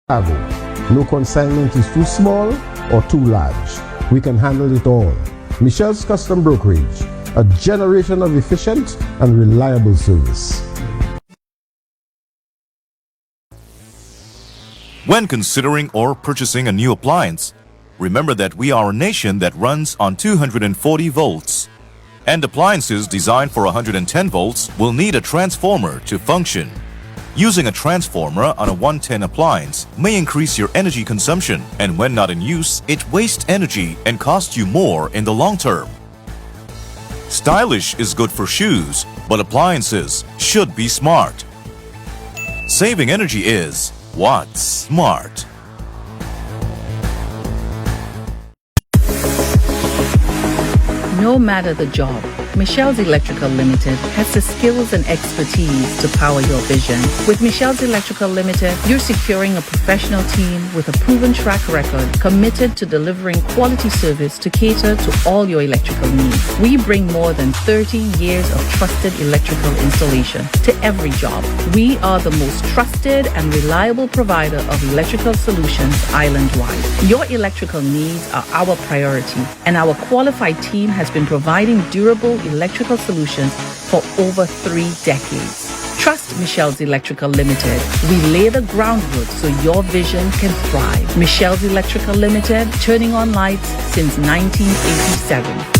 cargo. No consignment is too small or too large. We can handle it all. Michelle's Custom Brokerage, a generation of efficient and reliable service. When considering or purchasing a new appliance, remember that we are a nation that runs on 240 volts. And appliances designed for 110 volts will need a transformer to function. Using a transformer on a 110 appliance may increase your energy consumption, and when not in use, it wastes energy and costs you more in the long term. Stylish is good for shoes, but appliances should be smart. Saving energy is what's smart. No matter the job, Michelle's Electrical Limited has the skills and expertise to power your vision. With Michelle's Electrical Limited, you're securing a professional team with a proven track record committed to delivering quality service to cater to all your electrical needs. We bring more than 30 years of trusted electrical installation to every job. We are the most trusted and reliable provider of electrical solutions island-wide. Your electrical needs are our priority, and our qualified team has been providing durable electrical solutions for over 3 decades. Trust Michelle's Electrical Limited. We lay the groundwork so your vision can thrive. Michelle's Electrical Limited, turning on lights since 1987.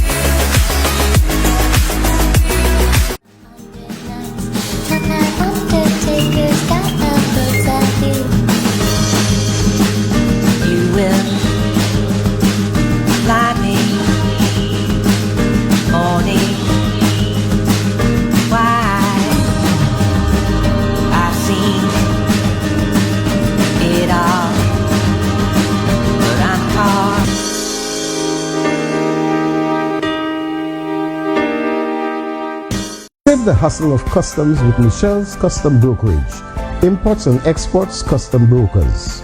Save the hustle of customs with Michelle's Custom Brokerage, imports and exports custom brokers.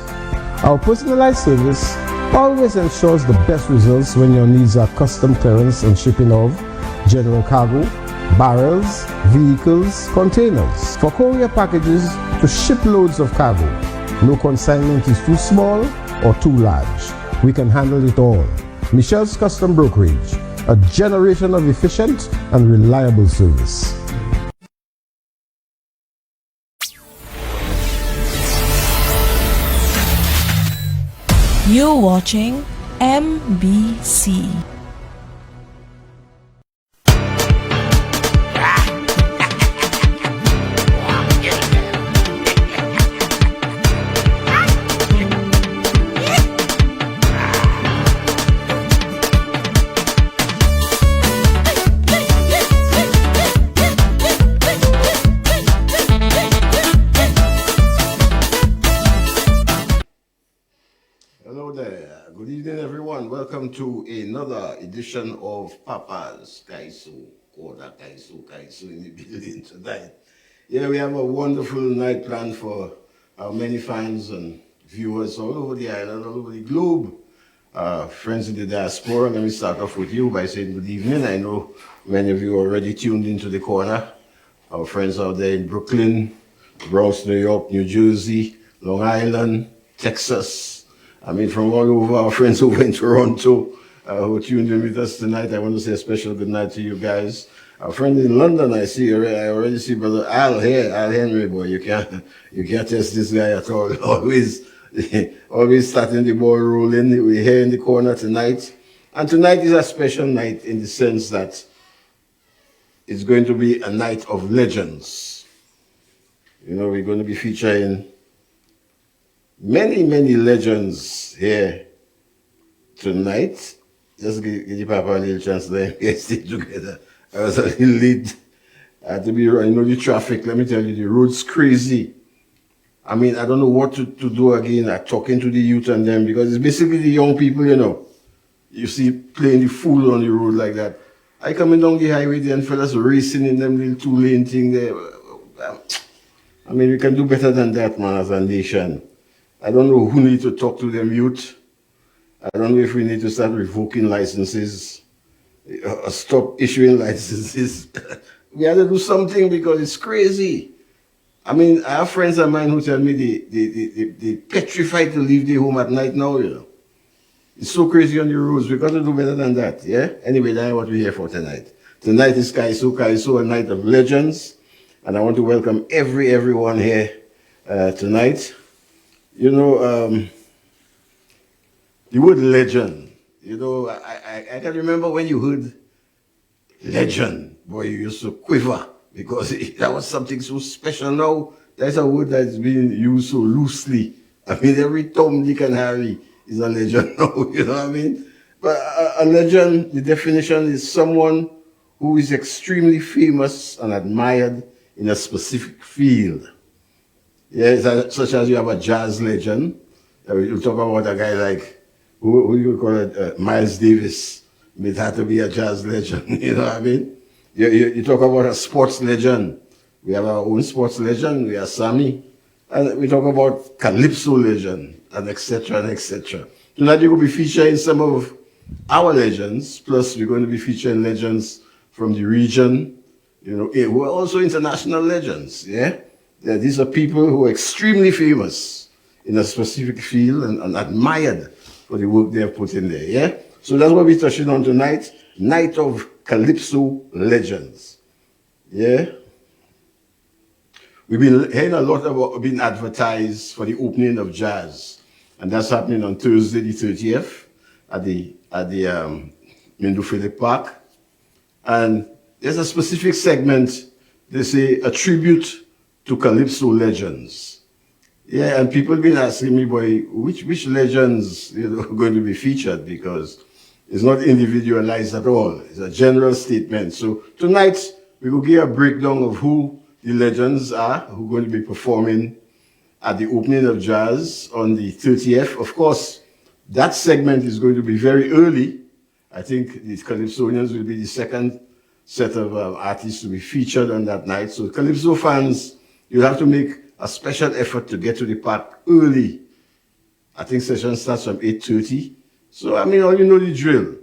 Our personalized service always ensures the best results when your needs are custom clearance and shipping of general cargo, barrels, vehicles, containers. For courier packages to ship loads of cargo, no consignment is too small or too large. We can handle it all. Michelle's Custom Brokerage, a generation of efficient and reliable service. You're watching MBC. Good evening, everyone. Welcome to another edition of Papa's Kaiso, Kaiso in the building tonight. Yeah, we have a wonderful night planned for our many fans and viewers all over the island, all over the globe. Friends in the diaspora, let me start off with you by saying good evening. I know many of you are already tuned into the corner. Our friends out there in Brooklyn, Bronx, New York, New Jersey, Long Island, Texas. I mean, from all over our friends over in Toronto who tuned in with us tonight, I want to say a special good night to you guys. Our friend in London, I already see Brother Al here, Al Henry, boy. You can't test this guy at all. Always starting the ball rolling. We're here in the corner tonight. And tonight is a special night in the sense that it's going to be a night of legends. You know, we're going to be featuring many legends here tonight. Just give the Papa a little chance to get stay together. I was a little late. I had to be, the traffic, let me tell you, the road's crazy. I mean, I don't know what to do again. I'm talking to the youth and them, because it's basically the young people, you see playing the fool on the road like that. I coming down the highway there and fellas racing in them little 2-lane thing there. I mean, we can do better than that, man, as a nation. I don't know who needs to talk to them youth. I don't know if we need to start revoking licenses, or stop issuing licenses. We have to do something because it's crazy. I mean, I have friends of mine who tell me they petrified to leave the home at night now, you know. It's so crazy on the roads. We got to do better than that, yeah? Anyway, that's what we're here for tonight. Tonight is Kaiso, a night of legends. And I want to welcome everyone here tonight. You know, the word legend, you know, I can remember when you heard legend, boy, you used to quiver because that was something so special. Now, that's a word that's being used so loosely. I mean, every Tom, Dick, and Harry is a legend now, you know what I mean? But a legend, the definition is someone who is extremely famous and admired in a specific field. Yeah, such as you have a jazz legend. You talk about a guy like, who you call it, Miles Davis. It had to be a jazz legend, you know what I mean? You talk about a sports legend. We have our own sports legend, we have Sammy. And we talk about CALYPSO legend, and etc., and etc. Tonight you're going to be featuring some of our legends, plus we're going to be featuring legends from the region, you know, who are also international legends, yeah? These are people who are extremely famous in a specific field and admired for the work they have put in there, yeah? So that's what we're touching on tonight, Night of CALYPSO Legends, yeah? We've been hearing a lot about being advertised for the opening of jazz, and that's happening on Thursday the 30th at the Mindu Philip Park. And there's a specific segment, they say, a tribute to CALYPSO legends. Yeah, and people have been asking me, boy, which legends, you know, are going to be featured, because it's not individualized at all. It's a general statement. So tonight, we will give a breakdown of who the legends are, who are going to be performing at the opening of jazz on the 30th. Of course, that segment is going to be very early. I think the Calypsonians will be the second set of artists to be featured on that night. So Calypso fans, you'll have to make a special effort to get to the park early. I think session starts from 8:30. So, I mean, all you know the drill.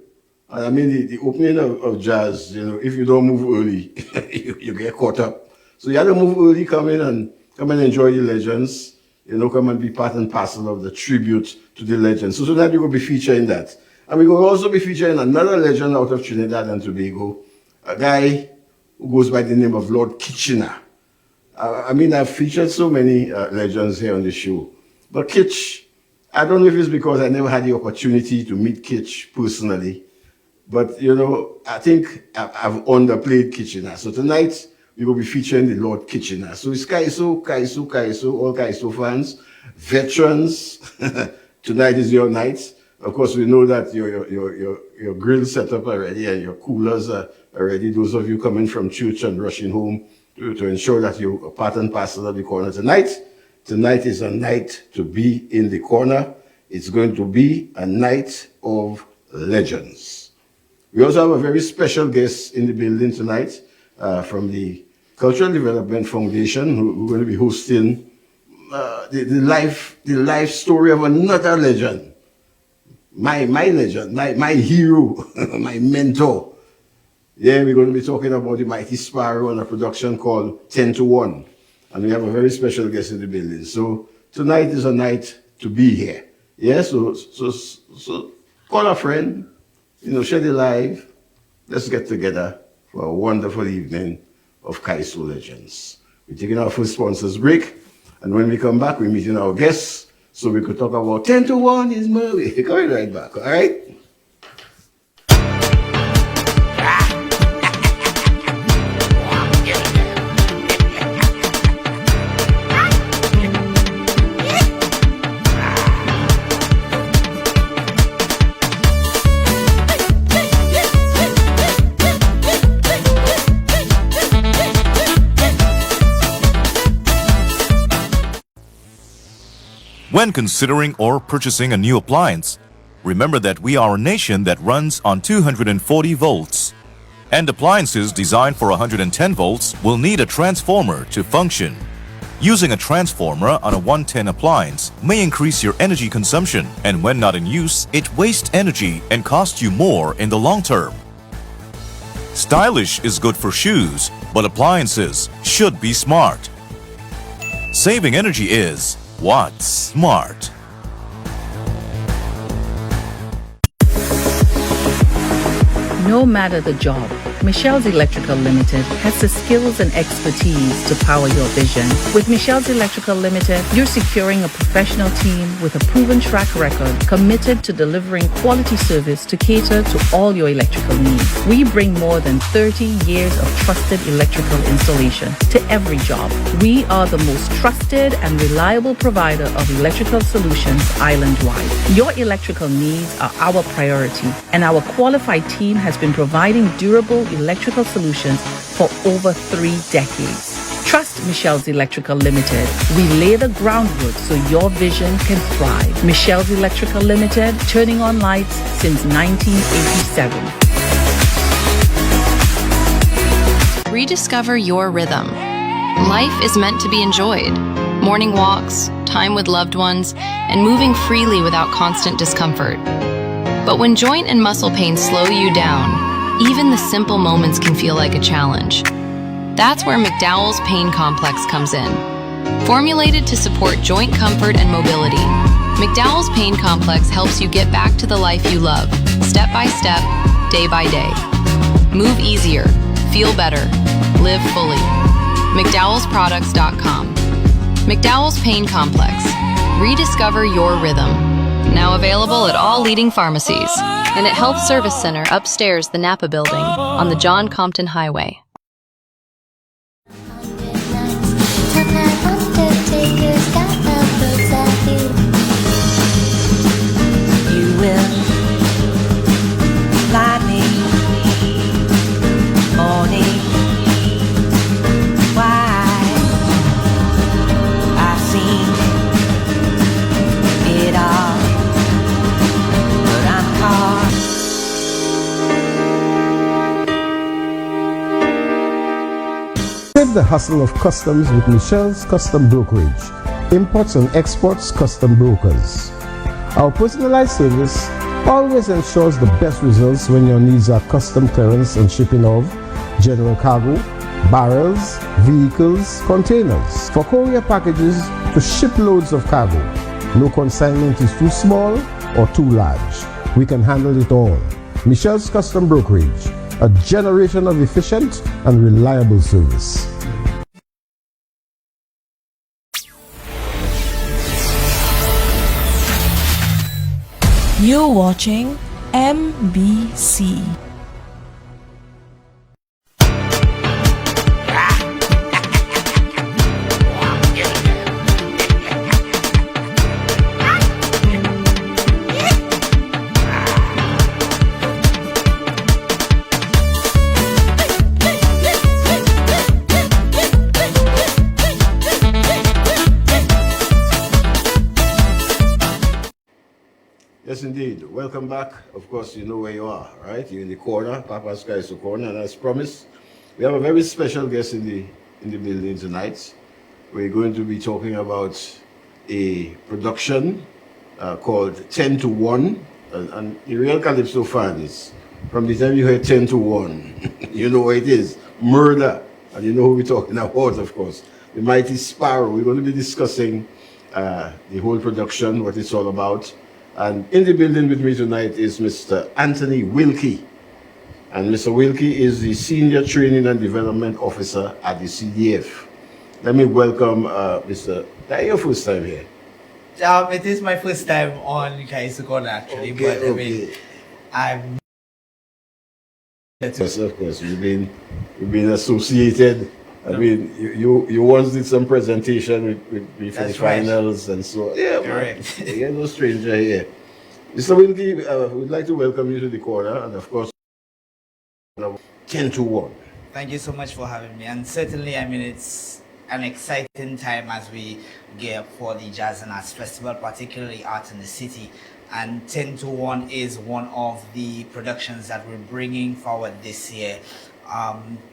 I mean, the opening of jazz, you know, if you don't move early, you get caught up. So you have to move early, come and enjoy the legends, you know, come and be part and parcel of the tribute to the legends. So tonight you're going to be featuring that. And we're going to also be featuring another legend out of Trinidad and Tobago, a guy who goes by the name of Lord Kitchener. I mean, I've featured so many legends here on the show. But Kitch, I don't know if it's because I never had the opportunity to meet Kitch personally, but, you know, I think I've underplayed Kitchener. So tonight, we will be featuring the Lord Kitchener. So it's Kaiso, all Kaiso fans, veterans. Tonight is your night. Of course, we know that your grill set up already and your coolers are already. Those of you coming from church and rushing home to ensure that you are part and parcel of the corner tonight. Tonight is a night to be in the corner. It's going to be a night of legends. We also have a very special guest in the building tonight. From the Cultural Development Foundation, who are going to be hosting the life story of another legend. My legend, my hero, my mentor. Yeah, we're going to be talking about the mighty Sparrow and a production called 10 to 1. And we have a very special guest in the building. So tonight is a night to be here. Yeah, so call a friend, you know, share the live. Let's get together for a wonderful evening of Kaiso Legends. We're taking our first sponsors break, and when we come back, we're meeting our guests, so we could talk about 10 to 1 is Murray. Coming right back, all right? When considering or purchasing a new appliance, remember that we are a nation that runs on 240 volts. And appliances designed for 110 volts will need a transformer to function. Using a transformer on a 110 appliance may increase your energy consumption, and when not in use, it wastes energy and costs you more in the long term. Stylish is good for shoes, but appliances should be smart. Saving energy is what's smart. No matter the job, Michelle's Electrical Limited has the skills and expertise to power your vision. With Michelle's Electrical Limited, you're securing a professional team with a proven track record committed to delivering quality service to cater to all your electrical needs. We bring more than 30 years of trusted electrical installation to every job. We are the most trusted and reliable provider of electrical solutions island-wide. Your electrical needs are our priority, and our qualified team has been providing durable electrical solutions for over 3 decades. Trust Michelle's Electrical Limited. We lay the groundwork so your vision can thrive. Michelle's Electrical Limited, turning on lights since 1987. Rediscover your rhythm. Life is meant to be enjoyed. Morning walks, time with loved ones, and moving freely without constant discomfort. But when joint and muscle pain slow you down, even the simple moments can feel like a challenge. That's where McDowell's Pain Complex comes in. Formulated to support joint comfort and mobility, McDowell's Pain Complex helps you get back to the life you love, step by step, day by day. Move easier, feel better, live fully. McDowellsProducts.com. McDowell's Pain Complex. Rediscover your rhythm. Now available at all leading pharmacies and at Health Service Center upstairs the Napa Building on the John Compton Highway. You will fly me morning. Why I've seen it all, but I'm caught. Save the hustle of customs with Michelle's Custom Brokerage, imports and exports custom brokers. Our personalized service always ensures the best results when your needs are custom clearance and shipping of general cargo, barrels, vehicles, containers. For courier packages to ship loads of cargo, no consignment is too small or too large. We can handle it all. Michelle's Custom Brokerage, a generation of efficient and reliable service. You're watching MBC. Yes, indeed. Welcome back. Of course, you know where you are, right? You're in the corner, Papa's Kaiso corner, and as promised, we have a very special guest in the building tonight. We're going to be talking about a production called 10 to 1, and the real CALYPSO fans, from the time you heard 10 to 1, you know what it is, murder, and you know who we're talking about, of course, the mighty Sparrow. We're going to be discussing the whole production, what it's all about. And in the building with me tonight is Mr. Anthony Wilkie. And Mr. Wilkie is the Senior Training and Development Officer at the CDF. Let me welcome Mr. That your first time here? It is my first time on Kaiso Corner actually, Okay, but I mean, I'm. Yes, of course. We've been associated. I mean, you once did some presentation with me for the finals and so on. Yeah, correct. You're no stranger here. Mr. Wilkie, we'd like to welcome you to the corner, and of course, 10 to 1. Thank you so much for having me, and certainly, I mean, it's an exciting time as we gear up for the Jazz and Arts Festival, particularly Art in the City. And 10 to 1 is one of the productions that we're bringing forward this year.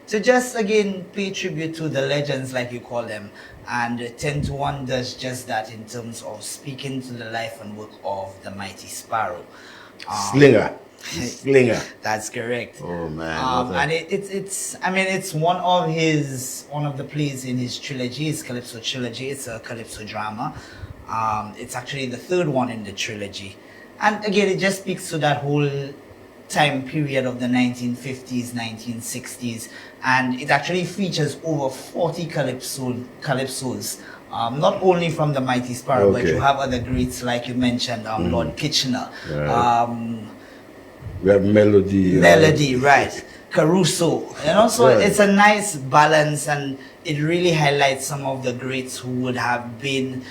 To just again pay tribute to the legends, like you call them, and 10 to 1 does just that in terms of speaking to the life and work of the mighty Sparrow. Slinger. Slinger. That's correct. Oh man. And it's one of the plays in his trilogy, his Calypso trilogy. It's a Calypso drama. It's actually the third one in the trilogy. And again, it just speaks to that whole time period of the 1950s, 1960s. And it actually features over 40 calypsos. Not only from the Mighty Sparrow, but you have other greats like you mentioned, Lord Kitchener. We have Melody. Melody, right. Caruso. So it's a nice balance, and it really highlights some of the greats who would have been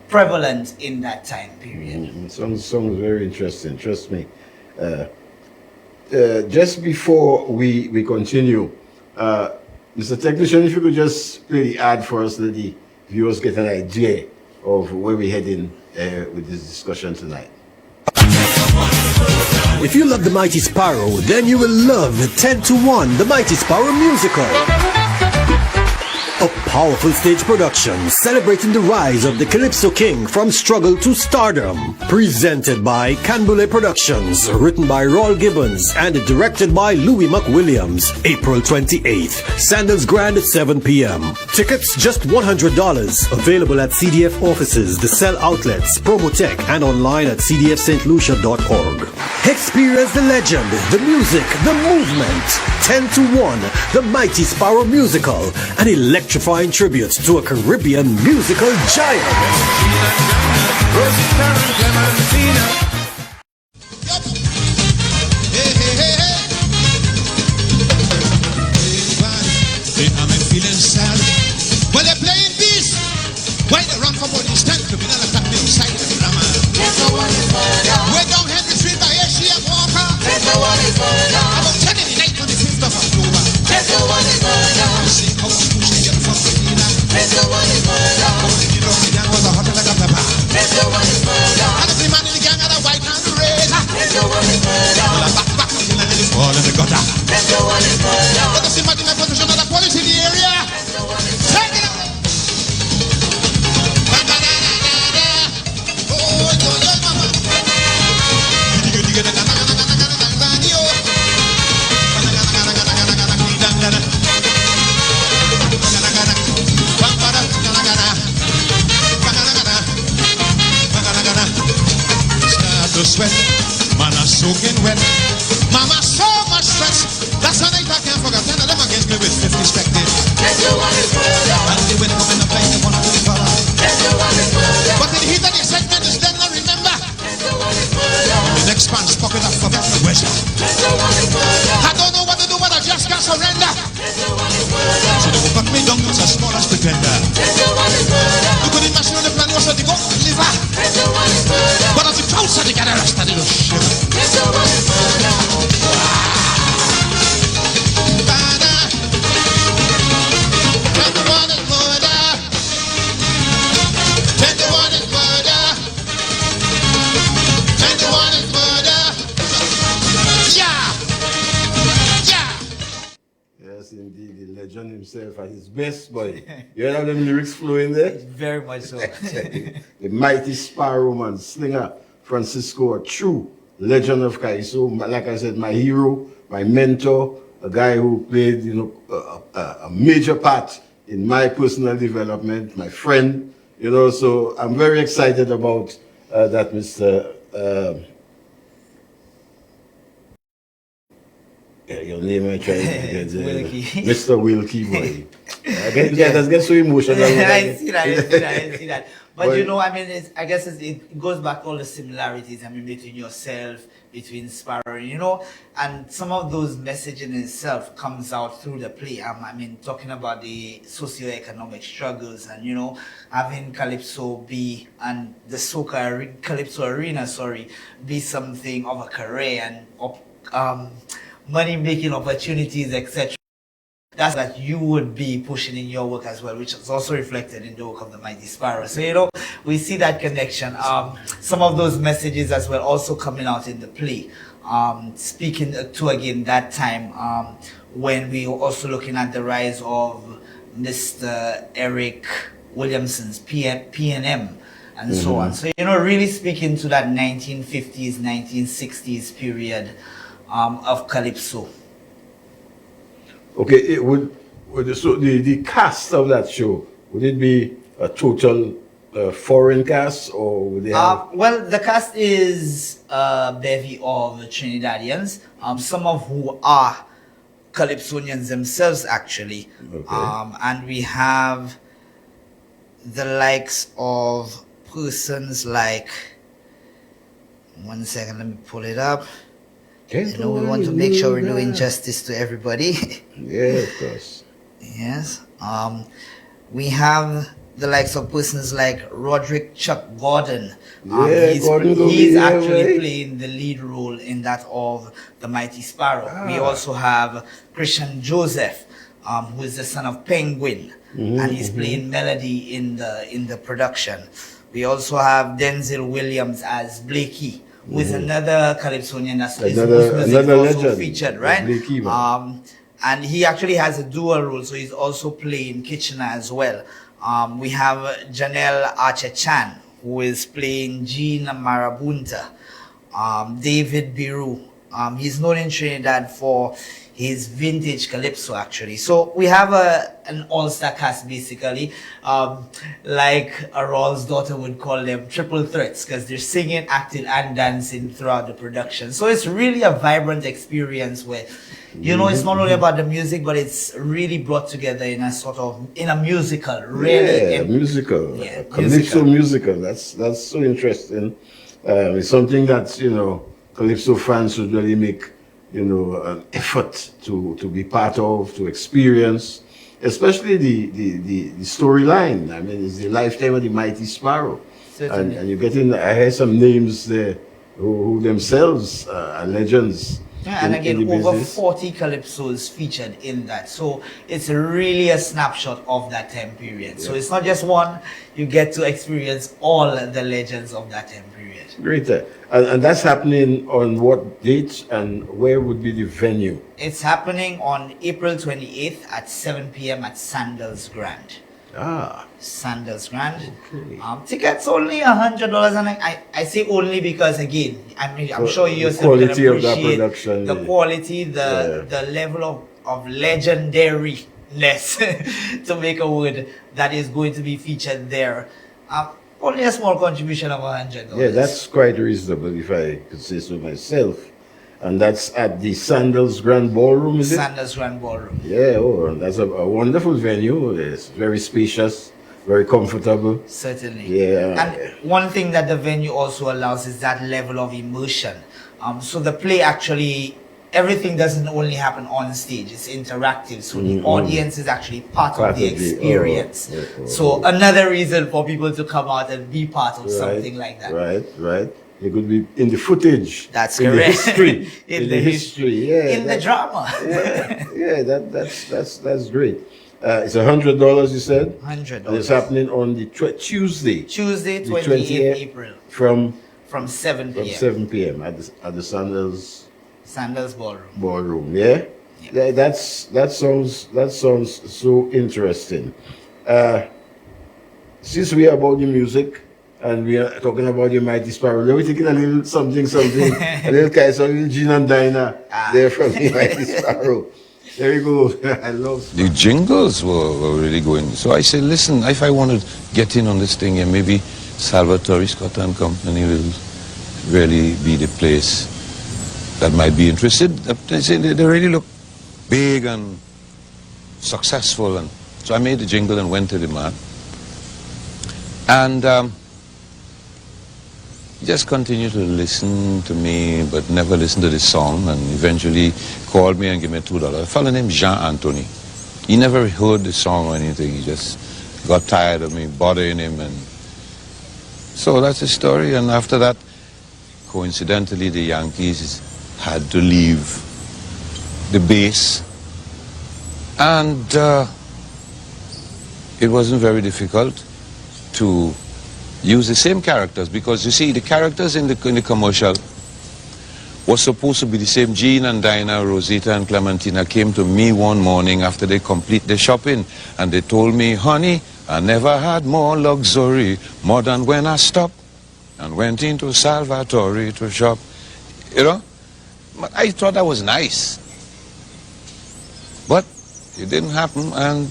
prevalent in that time period. Sounds very interesting, trust me. Just before we continue, Mr. Technician, if you could just play the ad for us, let the viewers get an idea of where we're heading with this discussion tonight. If you love The Mighty Sparrow, then you will love 10 to 1, The Mighty Sparrow Musical. A powerful stage production celebrating the rise of the Calypso King from struggle to stardom. Presented by Canbule Productions, written by Raul Gibbons and directed by Louis McWilliams. April 28th, Sandals Grand at 7 p.m. Tickets just $100. Available at CDF offices, the Cell outlets, Promotech, and online at cdfstlucia.org. Experience the legend, the music, the movement. 10 to 1, The Mighty Sparrow Musical, an electrifying tribute to a Caribbean musical giant. I'm feeling sad. Well, they're playing this. Why they run for body stand criminal attack me inside the drama. We're down Henry Street by Asia Walker. About 10 in the night on the 5th of October. See how I'm pushing you from the dinner. Only the dog young was a hot like a pepper. And every man in the gang had a white and red. Well, I'm back until I nearly fall in the gutter. But the sympathy my position of the police in the area. Take it away. Oh, yo, mama. Start to sweat, man, I'm soaking wet. Mama, so much stress. That's a night I can't forget. 10 of them against me with 50 spectators. And they will come in the plane, they want to do the power. But in the heat of the excitement is then I remember. The next man's pocket up for better question. I don't know what to do, but I just can't surrender. So they will cut me down to as small as pretender. You could imagine on the plan was to go and live. But as the crowd started together, I started to shiver. Yes, indeed, the legend himself at his best, boy. You heard them lyrics flowing there? Very much so. The Mighty Sparrow, man, Slinger Francisco, a true legend of Kaiso. Like I said, my hero, my mentor, a guy who played, a major part in my personal development, my friend, so I'm very excited about that, Mr. Your name I'm trying to get Wilkie. Mr. Wilkie, boy. Let's get so emotional. I see that. But I guess it goes back to all the similarities, between yourself, between Sparrow, and some of those messaging in itself comes out through the play. Talking about the socio-economic struggles and, having Calypso be, and the soca Calypso arena, be something of a career and money-making opportunities, etc. That's that you would be pushing in your work as well, which is also reflected in the work of the Mighty Sparrow. So, we see that connection. Some of those messages as well also coming out in the play. Speaking to, again, that time when we were also looking at the rise of Mr. Eric Williamson's P&M. and so on. So, you know, really speaking to that 1950s, 1960s period of Calypso. Okay, it would so the cast of that show, would it be a total foreign cast, or would they have? Well, the cast is a bevy of Trinidadians, some of who are Calypsonians themselves, actually. Okay. And we have the likes of persons like, one second, let me pull it up. You know, we want to make sure we're doing justice to everybody. Yeah, of course. Yes. We have the likes of persons like Roderick Chuck Gordon. He's actually playing the lead role in that of the Mighty Sparrow. We also have Christian Joseph, who is the son of Penguin, and he's playing melody in the production. We also have Denzel Williams as Blakey, who is another Calypsonian that's another also legend, featured, right? Blakey, and he actually has a dual role, so he's also playing Kitchener as well. We have Janelle Archer-Chan, who is playing Jean Marabunta. David Biru, he's known in Trinidad for his vintage calypso, actually. So we have an all-star cast, basically. Like a Rawls daughter would call them triple threats, because they're singing, acting, and dancing throughout the production. So it's really a vibrant experience where, you know, it's not only about the music, but it's really brought together in a sort of, in a musical, really. Yeah, musical. Yeah, Calypso musical. That's so interesting. It's something that, you know, Calypso fans should really make, you know, an effort to be part of, to experience, especially the storyline. I mean, it's the lifetime of the Mighty Sparrow. And you're getting, I heard some names there who themselves are legends. Yeah, and again, over 40 calypsos featured in that. So it's really a snapshot of that time period. Yeah. So it's not just one, you get to experience all the legends of that time period. Great. And that's happening on what date, and where would be the venue? It's happening on April 28th at 7 p.m. at Sandals Grand. Sandals Grand. Okay. Tickets only $100, and I say only because, again, I'm sure you yourself can appreciate that production, the quality, the level of legendariness, to make a word, that is going to be featured there. Only a small contribution of $100. Yeah, that's quite reasonable, if I could say so myself. And that's at the Sandals Grand Ballroom, is it? Sandals Grand Ballroom. Yeah, that's a wonderful venue. It's very spacious, very comfortable. Certainly. Yeah. And one thing that the venue also allows is that level of immersion. So the play actually, everything doesn't only happen on stage, it's interactive. So the audience is actually part of the experience. So another reason for people to come out and be part of something like that. Right. It could be in the footage. That's in correct. The history. in the history. Yeah. In the drama. That's great. It's $100, you said? $100. And it's happening on the Tuesday. Tuesday, 28th April. From 7 p.m. From 7 p.m. at the Sandals Ballroom. Ballroom, yeah? That sounds so interesting. Since we are about the music, and we are talking about your Mighty Sparrow, we're taking a little something, a little Kaiso, a little Jean and Dinah there from the Mighty Sparrow. There you go. I love the jingles were really going. So I said, listen, if I want to get in on this thing, and maybe Salvatore Scott and Company will really be the place that might be interested. They say they really look big and successful, and so I made the jingle and went to the man. And he just continued to listen to me, but never listened to the song, and eventually called me and gave me $2. A fellow named Jean Anthony. He never heard the song or anything. He just got tired of me bothering him, and so that's the story. And after that, coincidentally, the Yankees had to leave the base, and it wasn't very difficult to use the same characters, because you see, the characters in the commercial was supposed to be the same. Jean and Dinah, Rosita and Clementina came to me one morning after they complete their shopping, and they told me, honey, I never had more luxury, more than when I stopped and went into Salvatore to shop. You know, but I thought that was nice. But it didn't happen, and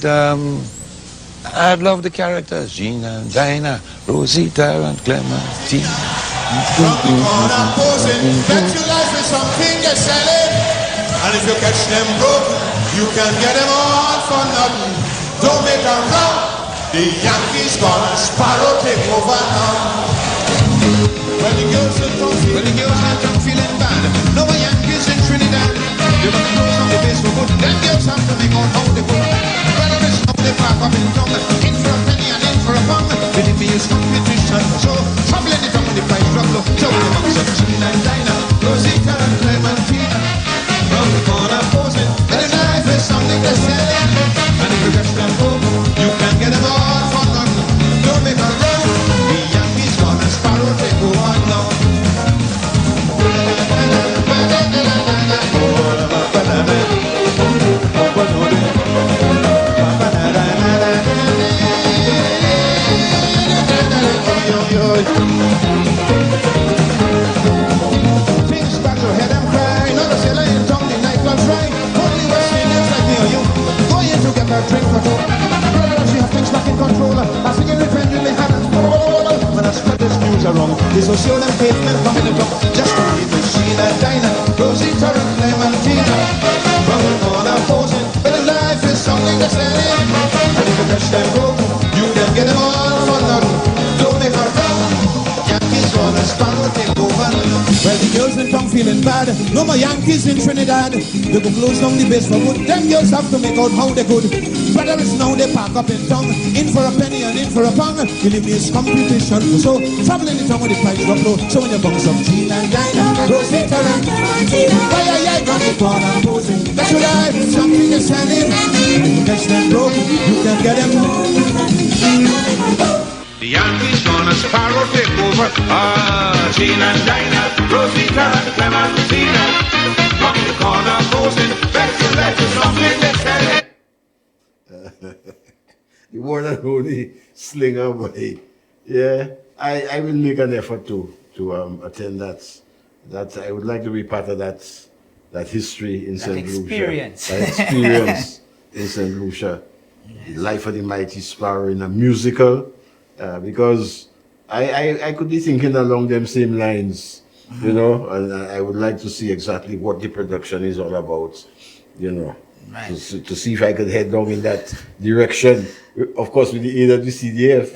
I love the characters, Gina and Dinah, Rosita and Clementine. From the corner posing, bet your life is something you're selling. And if you catch them broke, you can get them all for nothing. Don't make a row. The Yankees gonna Sparrow take over now. When the girls are feeling bad, no more Yankees in Trinidad. You got to close on the base for good. Them girls have to make out how they put. Brother is now they pack up in tongue. In for a penny and in for a pound. Believe me, it's competition. So trouble anytime when the price drop low. So when the box of Gina and Dinah, Rosita and Clementine. From the corner posing, and the life is something they're selling. And if you catch them home, you can get them all for nothing. Don't make a run. The Yankees gonna Sparrow take over now. Things back to head and cry. Not a sailor in town, the night was right. Only West Indians like me or you. Going to get a drink for two. Brother, she have things back in control. I sing in revenge in the hand and when I spread this news around, this will show them pavement coming in the top. Just to leave the Sheila, Dinah, Rosita and Clementina. From the corner posing, but the life is something that's selling. And if you touch them broke, you can get them all for nothing. Don't make a row. Yankees gonna Sparrow take over. Well, the girls in town feeling bad. No more Yankees in Trinidad. They go close down the base for good. Them girls have to make out how they could. Brother is now they pack up in town. In for a penny and in for a pound. Believe me, it's competition. So travel in the town with the price drop low. So when you box up Gina and Dinah, Rosita and Clementine. Why got the corner posing? That's what I something is selling. Catch them broke, you can get them home. The Yankees gonna Sparrow take over. Gina and Dinah, Rosita and Clementina. From the corner posing, bet your life is something that's selling. The one and only Slinger boy. Yeah, I will make an effort to attend that. That I would like to be part of that history in St. Lucia. That experience in St. Lucia. The life of the mighty Sparrow in a musical. Because I could be thinking along them same lines, you know, and I would like to see exactly what the production is all about, you know, Right. to see if I could head down in that direction, of course, with the aid of the CDF.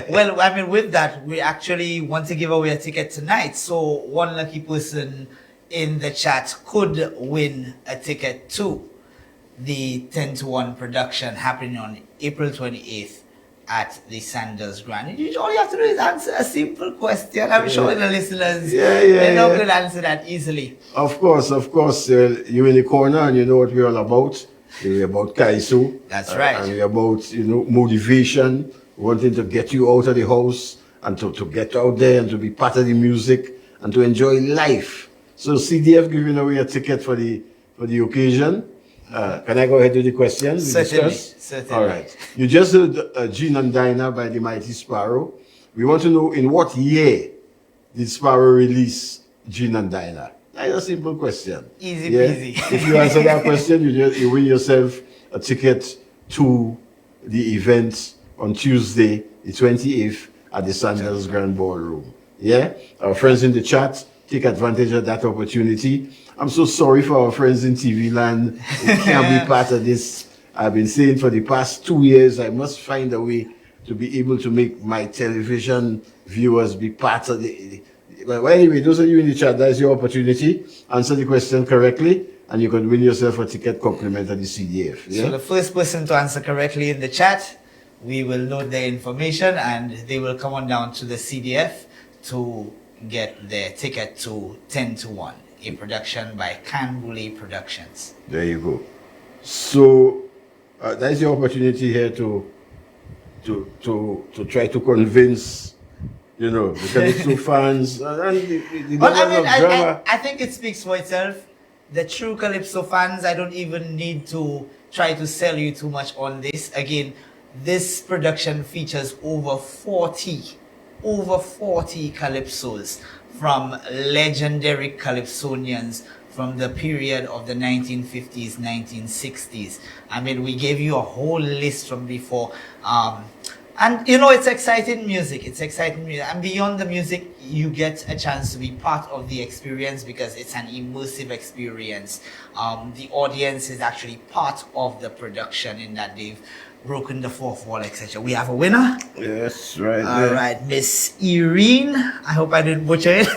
Well, I mean, with that, we actually want to give away a ticket tonight. So one lucky person in the chat could win a ticket to the 10-1 production happening on April 28th. At the Sanders Grand. All you have to do is answer a simple question. I'm sure the listeners could answer that easily. Of course. You're in the corner and you know what we're all about. We're about Kaiso. That's right. And we're about, motivation, wanting to get you out of the house and to get out there and to be part of the music and to enjoy life. So CDF giving away a ticket for the occasion. Can I go ahead with the question? Certainly. All right. You just heard Gina and Dinah by the mighty Sparrow. We want to know in what year did Sparrow release Gina and Dinah? That's a simple question. Easy peasy. If you answer that question, you win yourself a ticket to the event on Tuesday, the 28th at the Sanders Grand Ballroom. Yeah? Our friends in the chat, take advantage of that opportunity. I'm so sorry for our friends in TV land who can't be part of this. I've been saying for the past 2 years, I must find a way to be able to make my television viewers be part of the... Well, anyway, those of you in the chat, that's your opportunity. Answer the question correctly, and you can win yourself a ticket compliment at the CDF. Yeah? So the first person to answer correctly in the chat, we will note their information, and they will come on down to the CDF to get their ticket to 10-1. A production by Kanbuli Productions. There you go. So that's your opportunity here to try to convince, the Calypso fans and the well, I think it speaks for itself. The true Calypso fans, I don't even need to try to sell you too much on this. Again, This production features over 40 calypsos from legendary calypsonians from the period of the 1950s, 1960s. I mean, we gave you a whole list from before. And you know, it's exciting music. It's exciting music. And beyond the music, you get a chance to be part of the experience because it's an immersive experience. The audience is actually part of the production in that they've broken the fourth wall, etc. We have a winner. Yes, right. All right, Miss Irene. I hope I didn't butcher it.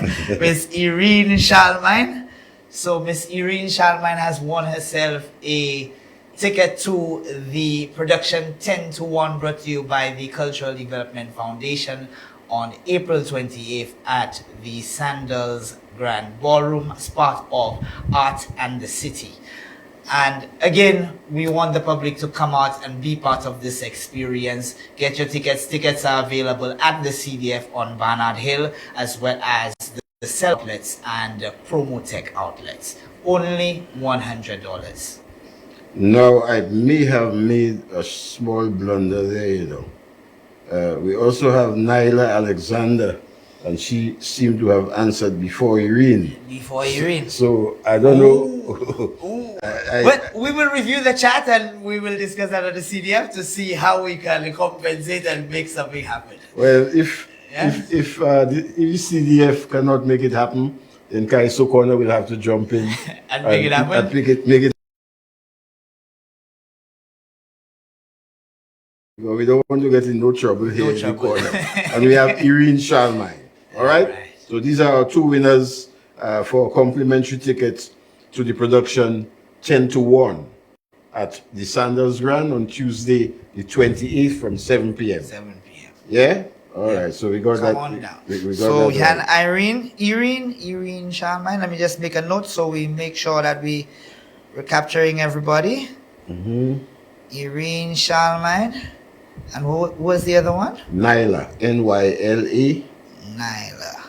Miss Irene Shalmine. So Miss Irene Shalmine has won herself a ticket to the production 10 to 1 brought to you by the Cultural Development Foundation on April 28th at the Sandals Grand Ballroom as part of Art and the City. And again, we want the public to come out and be part of this experience. Get your tickets. Tickets are available at the CDF on Barnard Hill, as well as the sell outlets and the Promotech outlets. Only $100. Now, I may have made a small blunder there, you know. We also have Nyla Alexander, and she seemed to have answered before Irene. Before Irene. So I don't know. But we will review the chat and we will discuss that at the CDF to see how we can compensate and make something happen. Well, if the CDF cannot make it happen, then Kaiso Corner will have to jump in and make it happen. And make it. Because we don't want to get in no trouble here in the corner. And we have Irene Shalmine. All right? So these are our two winners for complimentary tickets to the production 10 to 1 at the Sandals Grand on Tuesday, the 28th from 7 p.m. 7 p.m. Yeah? All right. So we got Come that. on down. We got so that we had right. Irene Shalmine. Let me just make a note so we make sure that we're capturing everybody. Irene Shalmine. And who was the other one? Nyla, N-Y-L-A. Nyla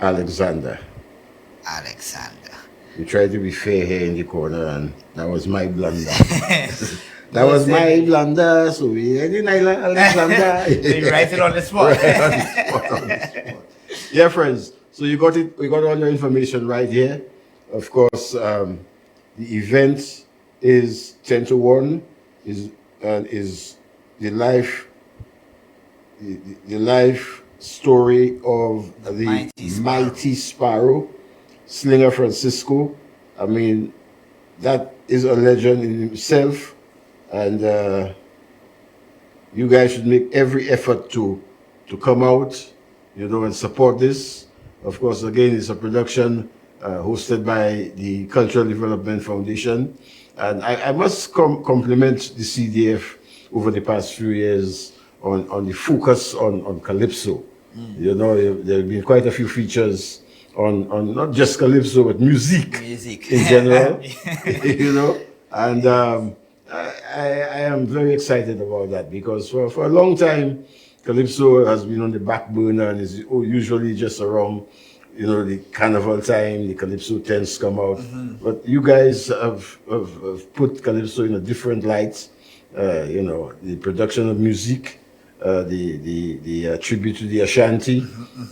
Alexander. We tried to be fair here in the corner, and that was my blunder. That was my blunder. So we had Nyla Alexander. You write it on the spot. Right on the spot. Yeah, friends. So you got it. We got all your information right here. Of course, the event is 10 to 1. Is the life story of the mighty Sparrow, Slinger Francisco. I mean, that is a legend in himself, and you guys should make every effort to come out, you know, and support this. Of course, again, it's a production hosted by the Cultural Development Foundation, and I must compliment the CDF over the past few years on the focus on Calypso. You know, there have been quite a few features on not just Calypso, but music in general, you know. And I am very excited about that because for a long time, Calypso has been on the back burner and is usually just around, you know, the carnival time, the Calypso tents come out. But you guys have put Calypso in a different light. You know, the production of music, the tribute to the Ashanti,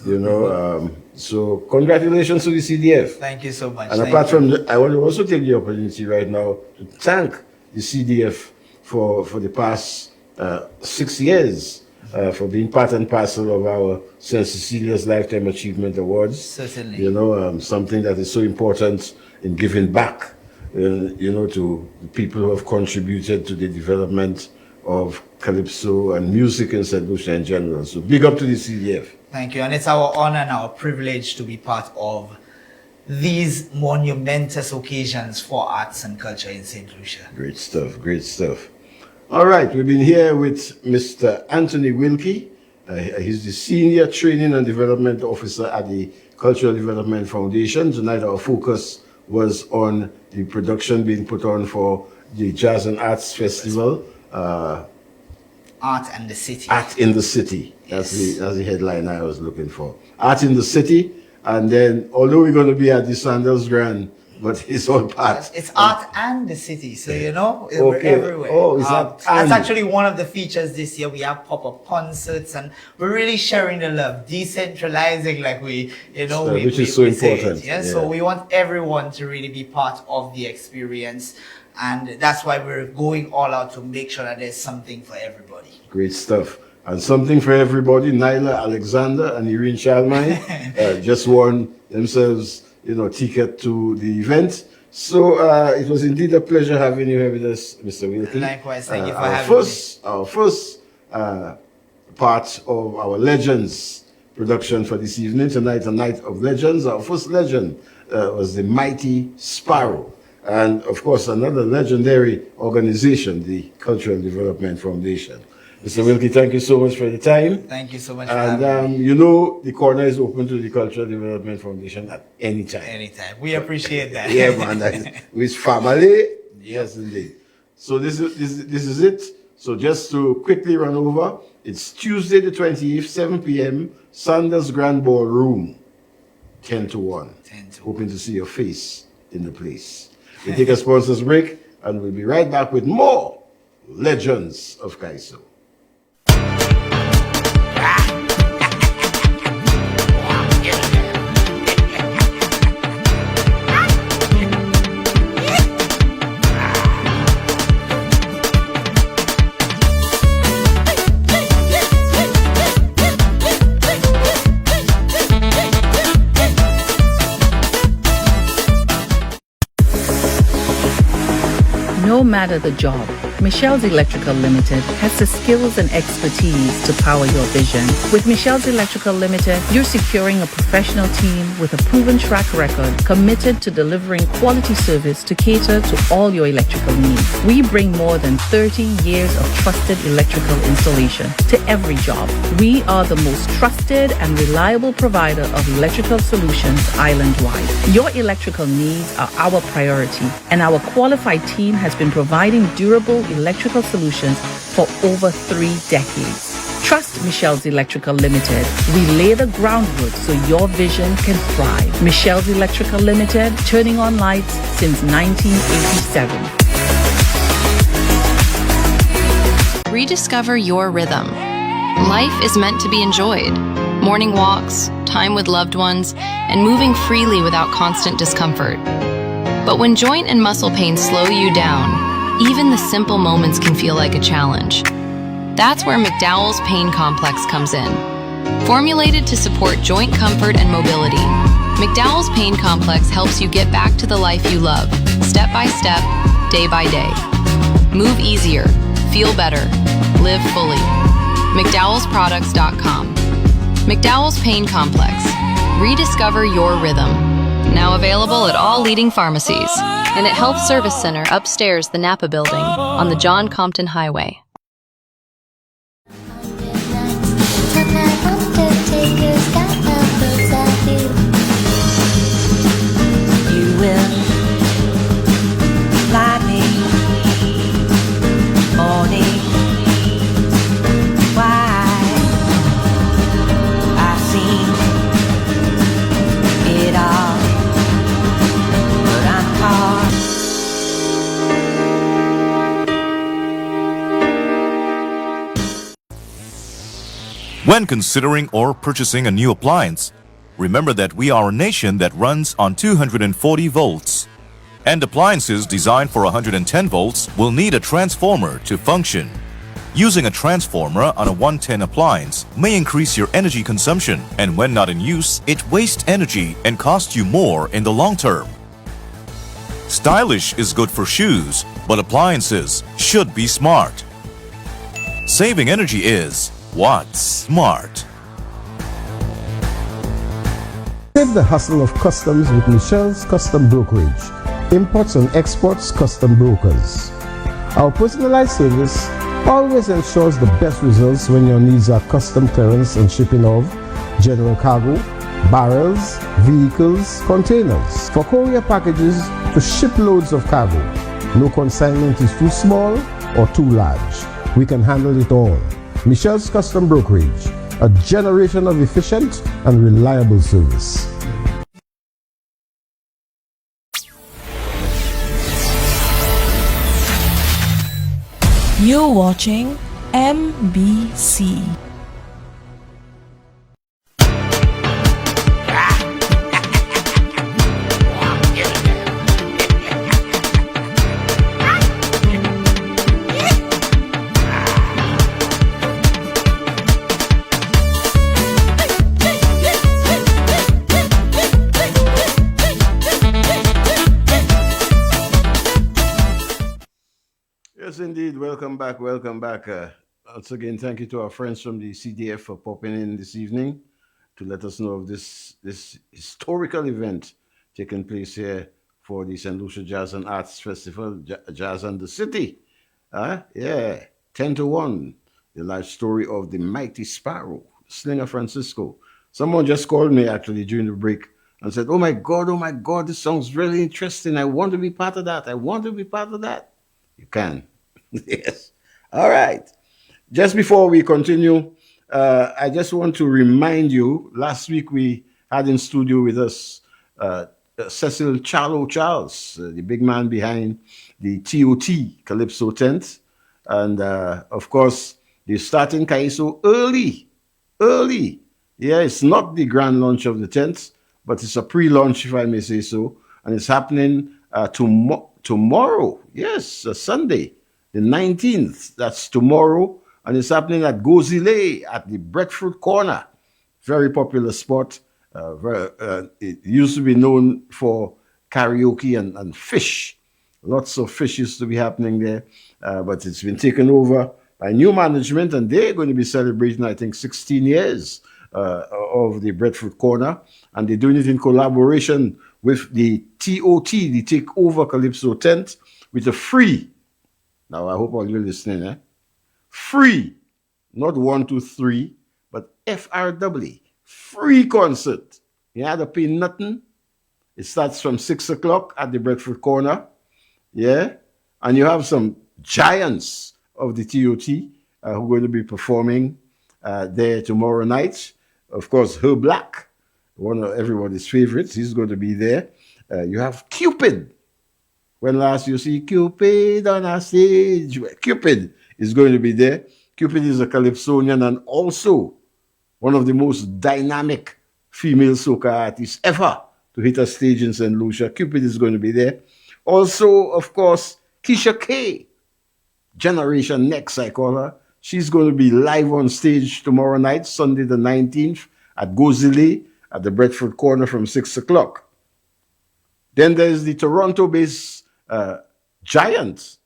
you know. So congratulations to the CDF. Thank you so much. And apart from that, I want to also take the opportunity right now to thank the CDF for the past 6 years for being part and parcel of our St. Cecilia's Lifetime Achievement Awards. Certainly. You know, something that is so important in giving back, you know, to the people who have contributed to the development of Calypso and music in St. Lucia in general. So big up to the CDF. Thank you. And it's our honor and our privilege to be part of these monumentous occasions for arts and culture in St. Lucia. Great stuff, great stuff. All right, we've been here with Mr. Anthony Wilkie. He's the Senior Training and Development Officer at the Cultural Development Foundation. Tonight our focus was on the production being put on for the Jazz and Arts Festival. Art and the City. Art in the City. That's the headline I was looking for. Art in the City. And then, although we're going to be at the Sandals Grand but it's all part. It's art and the city, so we're Okay. everywhere. Oh, is that that's and? actually one of the features this year. We have pop-up concerts, and we're really sharing the love, decentralizing, like which is so we say it, important. yeah? So we want everyone to really be part of the experience, and that's why we're going all out to make sure that there's something for everybody. Great stuff. And something for everybody. Nyla Alexander and Irene Chalmai just won themselves, ticket to the event. So it was indeed a pleasure having you here with us, Mr. Wilkie. Likewise, thank you for having me. Our first part of our Legends production for this evening. Tonight, a night of legends. Our first legend was the mighty Sparrow. And of course, another legendary organization, the Cultural Development Foundation. Mr. Wilkie, thank you so much for your time. Thank you so much for having me. The corner is open to the Cultural Development Foundation at any time. Anytime. We appreciate that. Yeah, man. With family. Yes, indeed. So this is it. So just to quickly run over, it's Tuesday the 28th, 7 p.m., Sanders Grand Ballroom, 10 to 1. 10 to 1. Hoping to see your face in the place. We take a sponsors break, and we'll be right back with more Legends of Kaiso. No matter the job, Michelle's Electrical Limited has the skills and expertise to power your vision. With Michelle's Electrical Limited, you're securing a professional team with a proven track record committed to delivering quality service to cater to all your electrical needs. We bring more than 30 years of trusted electrical installation to every job. We are the most trusted and reliable provider of electrical solutions island-wide. Your electrical needs are our priority, and our qualified team has been providing durable electrical solutions for over 3 decades. Trust Michelle's Electrical Limited. We lay the groundwork so your vision can thrive. Michelle's Electrical Limited, turning on lights since 1987. Rediscover your rhythm. Life is meant to be enjoyed. Morning walks, time with loved ones, and moving freely without constant discomfort. But when joint and muscle pain slow you down, even the simple moments can feel like a challenge. That's where McDowell's Pain Complex comes in. Formulated to support joint comfort and mobility, McDowell's Pain Complex helps you get back to the life you love, step by step, day by day. Move easier, feel better, live fully. McDowellsProducts.com. McDowell's Pain Complex. Rediscover your rhythm. Now available at all leading pharmacies and at Health Service Center upstairs the Napa Building on the John Compton Highway. You will fly me morning. Why I've seen it all, but I'm caught. When considering or purchasing a new appliance, remember that we are a nation that runs on 240 volts. And appliances designed for 110 volts will need a transformer to function. Using a transformer on a 110 appliance may increase your energy consumption, and when not in use, it wastes energy and costs you more in the long term. Stylish is good for shoes, but appliances should be smart. Saving energy is what's smart. Save the hustle of customs with Michelle's Custom Brokerage, imports and exports custom brokers. Our personalized service always ensures the best results when your needs are custom clearance and shipping of general cargo, barrels, vehicles, containers. For courier packages to ship loads of cargo, no consignment is too small or too large. We can handle it all. Michelle's Custom Brokerage, a generation of efficient and reliable service. You're watching MBC. Yes, indeed. Welcome back. Welcome back. Once again, thank you to our friends from the CDF for popping in this evening to let us know of this historical event taking place here for the St. Lucia Jazz and Arts Festival, Jazz and the City. Yeah, 10 to 1, the life story of the mighty Sparrow, Slinger Francisco. Someone just called me actually during the break and said, oh my God, this sounds really interesting. I want to be part of that. I want to be part of that. You can. Yes. All right. Just before we continue, I just want to remind you, last week we had in studio with us Cecil Charles, the big man behind the TOT Calypso tent. And of course, they're starting Kaiso early. Yeah, it's not the grand launch of the tent, but it's a pre-launch, if I may say so. And it's happening tomorrow. Yes, Sunday, the 19th. That's tomorrow. And it's happening at Gozile at the Breadfruit Corner. Very popular spot. It used to be known for karaoke and fish. Lots of fish used to be happening there. But it's been taken over by new management, and they're going to be celebrating, I think, 16 years of the Breadfruit Corner. And they're doing it in collaboration with the TOT, the Takeover Calypso tent, with a free. Now, I hope all you're listening, free, not 1, 2, 3, but FRW, free concert. You had to pay nothing. It starts from 6 o'clock at the Breadfruit Corner. Yeah. And you have some giants of the TOT who are going to be performing there tomorrow night. Of course, Her Black, one of everybody's favorites. He's going to be there. You have Cupid. When last you see Cupid on a stage, Cupid is going to be there. Cupid is a Calypsonian and also one of the most dynamic female soca artists ever to hit a stage in St. Lucia. Cupid is going to be there. Also, of course, Keisha K, Generation Next, I call her. She's going to be live on stage tomorrow night, Sunday the 19th, at Gozile at the Breadfruit Corner from 6 o'clock. Then there's the Toronto-based giant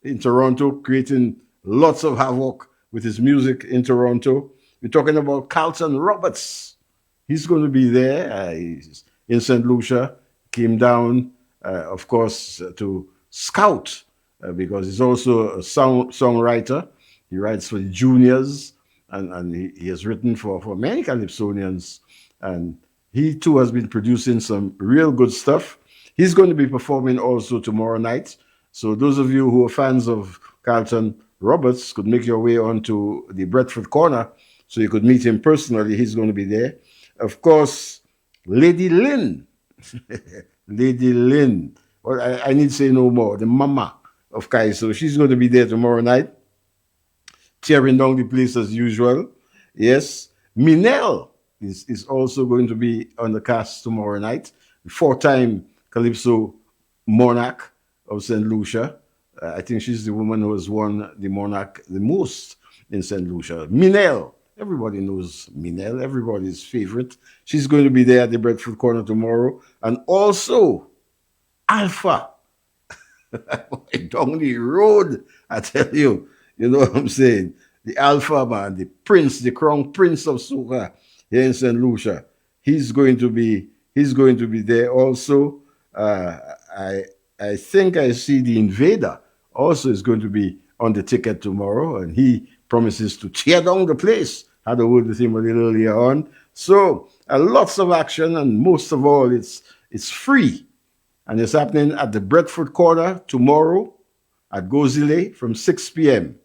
in Toronto, creating lots of havoc with his music in Toronto. We're talking about Carlton Roberts. He's going to be there. He's in St. Lucia. Came down, of course, to scout because he's also a songwriter. He writes for the juniors, and he has written for many Calypsonians. And he too has been producing some real good stuff. He's going to be performing also tomorrow night. So those of you who are fans of Carlton Roberts could make your way onto the Breadfruit Corner so you could meet him personally. He's going to be there. Of course, Lady Lynn. Lady Lynn. Well, I need to say no more. The mama of Kaiso. She's going to be there tomorrow night, tearing down the place as usual. Yes. Minel is also going to be on the cast tomorrow night. 4-time Calypso monarch of St. Lucia. I think she's the woman who has won the monarch the most in St. Lucia. Minel. Everybody knows Minel, everybody's favorite. She's going to be there at the Breadfruit Corner tomorrow. And also, Alpha. Down the road, I tell you. You know what I'm saying? The Alpha man, the prince, the crown prince of soca here in St. Lucia. He's going to be there also. I think I see the Invader also is going to be on the ticket tomorrow, and he promises to tear down the place. Had a word with him a little earlier on. So lots of action, and most of all, it's free. And it's happening at the Breadfruit Corner tomorrow at Gozile from 6 p.m.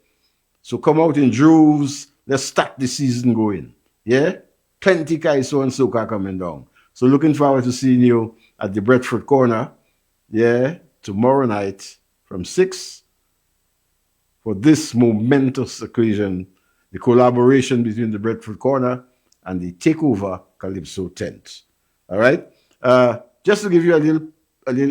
So come out in droves. Let's start the season going. Yeah? Plenty Kaiso and soca coming down. So looking forward to seeing you at the Breadfruit Corner. Yeah? Tomorrow night from 6 for this momentous occasion, the collaboration between the Breadfruit Corner and the Takeover Calypso tent. All right? Just to give you a little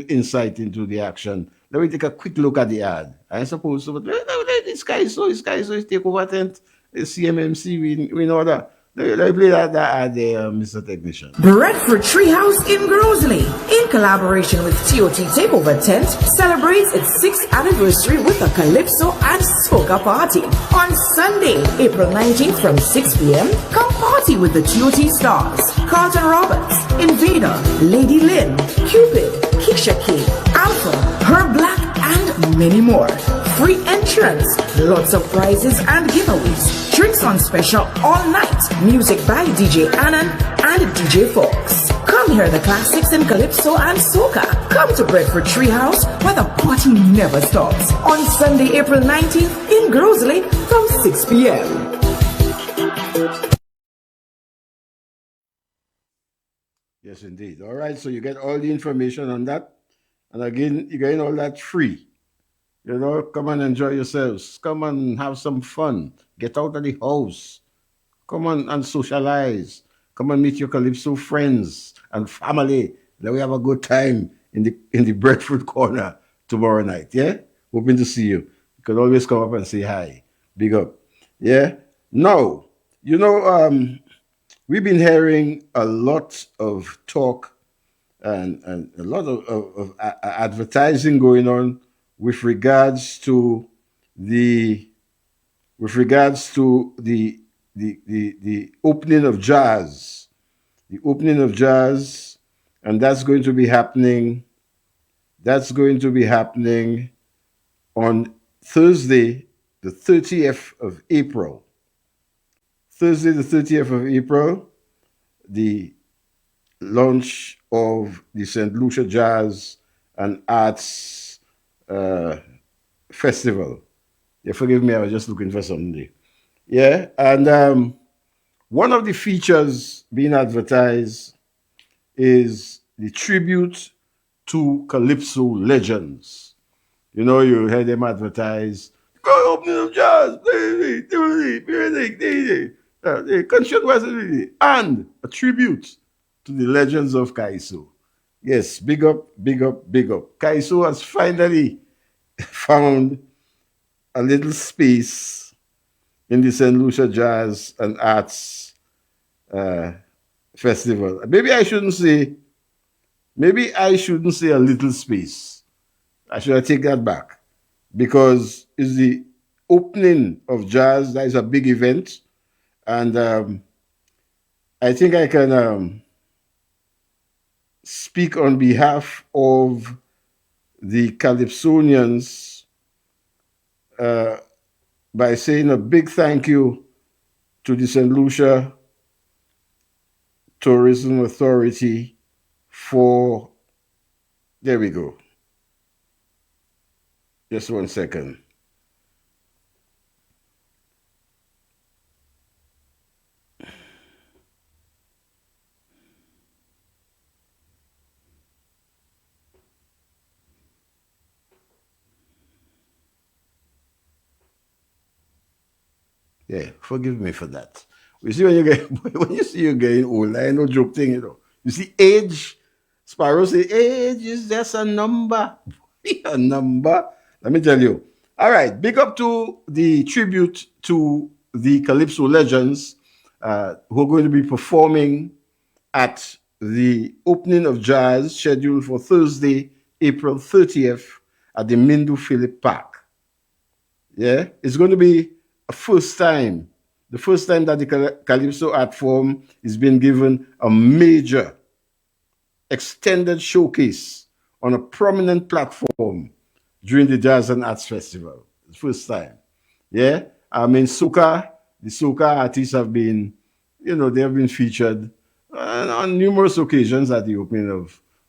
insight into the action, let me take a quick look at the ad. I suppose so, but it's Kaiso, it's Takeover tent, it's CMMC, we know that. Let me play that ad there, Mr. Technician. Breadfruit Treehouse in Grosley, in collaboration with TOT Takeover Tent, celebrates its 6th anniversary with a Calypso and Soca party. On Sunday, April 19th from 6 p.m., come party with the TOT stars, Carlton Roberts, Invader, Lady Lynn, Cupid, Keisha K, Alpha, Her Black, and many more. Free entrance, lots of prizes and giveaways. Drinks on special all night. Music by DJ Annan and DJ Fox. Come hear the classics in Calypso and Soca. Come to Breadfruit Treehouse where the party never stops. On Sunday, April 19th in Grosley from 6 p.m. Yes, indeed. All right, so you get all the information on that. And again, you're getting all that free. You know, come and enjoy yourselves. Come and have some fun. Get out of the house. Come on and socialize. Come and meet your Calypso friends and family. Let we have a good time in the Breadfruit Corner tomorrow night. Yeah? Hoping to see you. You can always come up and say hi. Big up. Yeah? Now, you know, we've been hearing a lot of talk and a lot of advertising going on with regards to the opening of jazz, and that's going to be happening. That's going to be happening on Thursday, the 30th of April. Thursday, the 30th of April, the launch of the St. Lucia Jazz and Arts Festival. Yeah, forgive me, I was just looking for something. Yeah, and one of the features being advertised is the tribute to Calypso legends. You know, you heard them advertise, go opening of jazz, and a tribute to the legends of Kaiso. Yes, big up, big up, big up. Kaiso has finally found a little space in the St. Lucia Jazz and Arts Festival. Maybe I shouldn't say a little space. I should take that back, because it's the opening of jazz. That is a big event, and I think I can speak on behalf of the Calypsonians by saying a big thank you to the St. Lucia Tourism Authority for, there we go. Just 1 second. Yeah, forgive me for that. You see, when you see you're getting old, I ain't no joke thing, you know. You see, age, Sparrow say, age is just a number. A number. Let me tell you. All right, big up to the tribute to the Calypso legends who are going to be performing at the opening of jazz scheduled for Thursday, April 30th at the Mindu Phillip Park. Yeah, it's going to be the first time that the Calypso art form is being given a major extended showcase on a prominent platform during the Jazz and Arts Festival. It's the first time. Yeah, I mean, the soca artists have been, you know, they have been featured on numerous occasions at the opening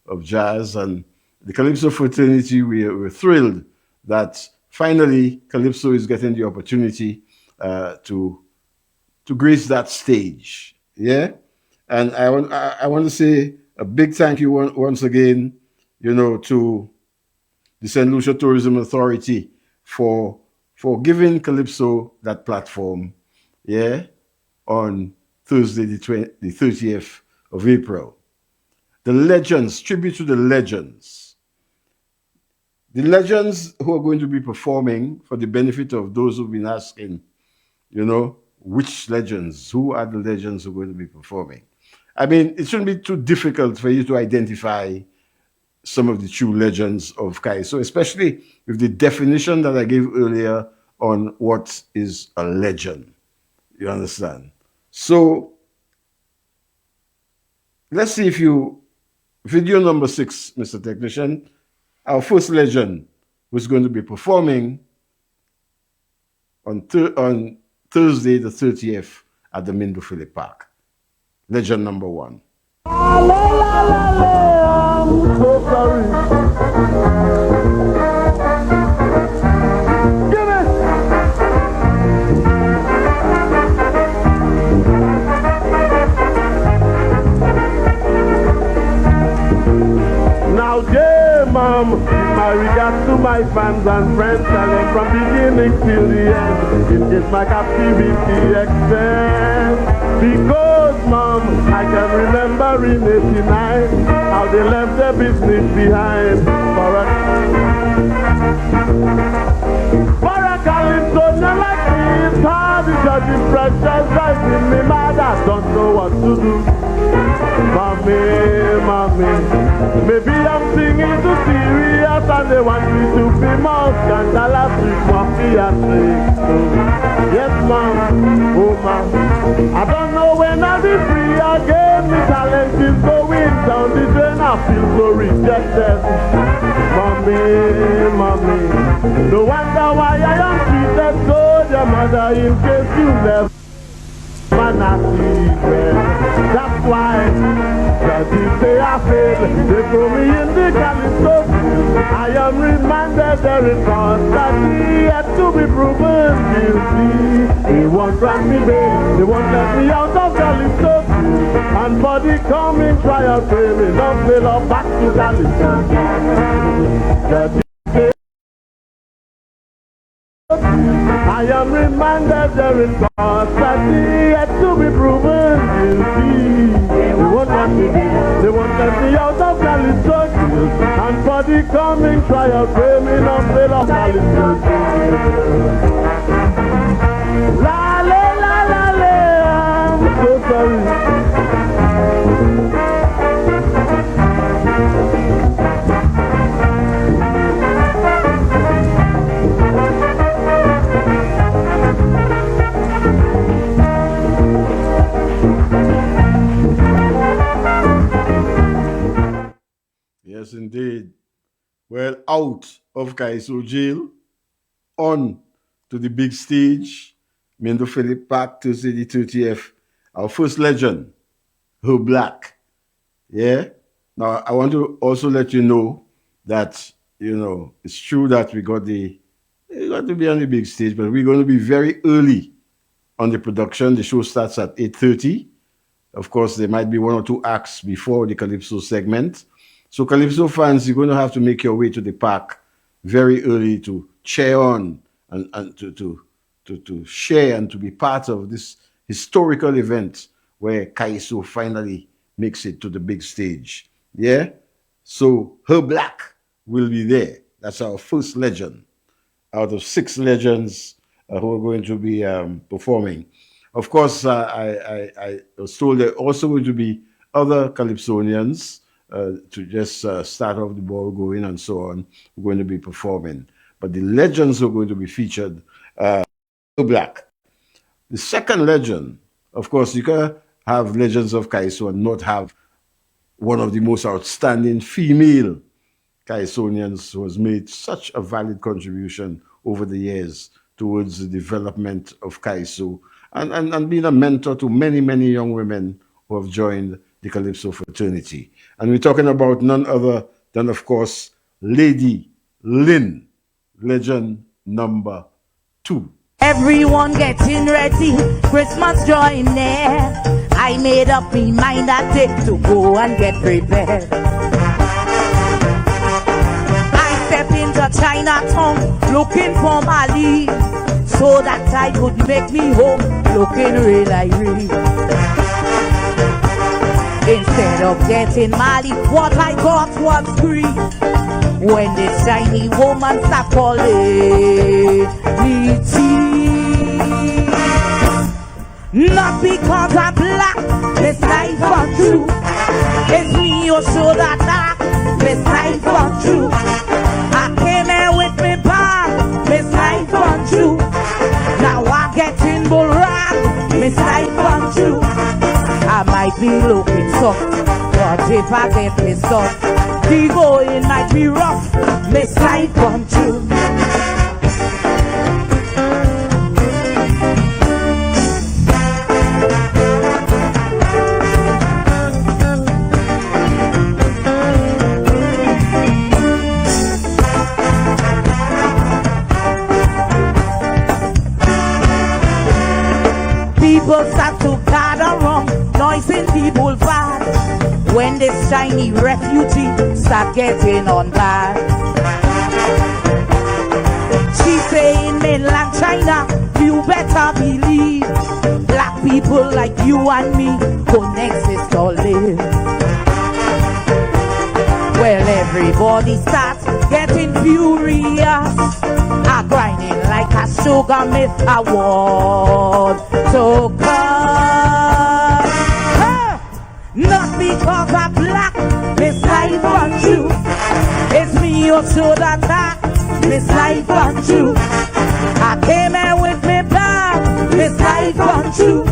of jazz, and the Calypso fraternity, we're thrilled that finally Calypso is getting the opportunity to grace that stage. Yeah, and I want to say a big thank you once again, you know, to the St. Lucia Tourism Authority for for giving Calypso that platform, yeah, on Thursday, the 30th of April. The legends, tribute to the legends. The legends who are going to be performing, for the benefit of those who've been asking, which legends, who are the legends who are going to be performing? I mean, it shouldn't be too difficult for you to identify some of the true legends of Kaiso, especially with the definition that I gave earlier on what is a legend. You understand? So, let's see if video number 6, Mr. Technician, our first legend who's going to be performing on Thursday the 30th at the Mindo Philip Park. Legend number 1. I'm so sorry. Give it. Now, dear Mom, my regards to my fans and friends, tell them from beginning till the end, in case my captivity extends. Because, Mom, I can remember in '89 how they left their business behind for a calypso like me. It's hard, the judge's pressure driving me mad. I don't know what to do. Mommy, maybe I'm singing too serious and they want me to be more scandalous with coffee and drinks. Yes, Mom, oh, Mom, I don't know when I'll be free again. The talent is going down the drain. I feel so rejected. Mommy, no wonder why I am treated so. Your mother, in case you never man a secret. That's why that if they are failed, they throw me in the calypso. I am reminded there is cause that he had to be proven guilty. They won't grant me bail, they won't let me out of calypso. And for the coming trial, pay me not fail up back to calypso. I am reminded there is cause that he had to be proven guilty. They won't let me out of calypso. And for the coming trial, pay me not fail of calypso. La la la la la, I'm so sorry. Yes, indeed. Well, out of Kaiso jail, on to the big stage, Mindo Philip Park, Thursday the 30th. Our first legend, Her Black. Yeah? Now, I want to also let you know that, it's true that we got to be on the big stage, but we're going to be very early on the production. The show starts at 8:30. Of course, there might be 1 or 2 acts before the Calypso segment. So Calypso fans, you're going to have to make your way to the park very early to cheer on and to share and to be part of this historical event where Kaiso finally makes it to the big stage. Yeah? So Her Black will be there. That's our first legend out of 6 legends who are going to be performing. Of course, I was told there are also going to be other Calypsonians to just start off the ball going and so on, we're going to be performing. But the legends are going to be featured, Black. The second legend, of course, you can have legends of Kaiso and not have one of the most outstanding female Kaisonians who has made such a valid contribution over the years towards the development of Kaiso and being a mentor to many, many young women who have joined the Calypso fraternity. And we're talking about none other than, of course, Lady Lynn, legend number 2. Everyone getting ready, Christmas drawing near. I made up my mind that day to go and get prepared. I step into Chinatown looking for my leave, so that I could make me home looking real like real. Instead of getting Mali, what I got was grief. When the shiny woman start calling me tea. Not because I'm black, this life untrue. It's me who show that dark, this life untrue. I came here with me bag, this life untrue. Now I get in bull rag, this life untrue. I might be looking soft, but if I get pissed off, the going might be rough, this life untrue. People start to gather round, noise in the boulevard, when this shiny refugee start getting on bad. She say in mainland China, you better believe, black people like you and me could exist or live. Well, everybody starts getting furious, grinding like a sugar mill award to come. Not because I'm black, this life untrue. It's me who should attack, this life untrue. I came here with me bag, this life untrue.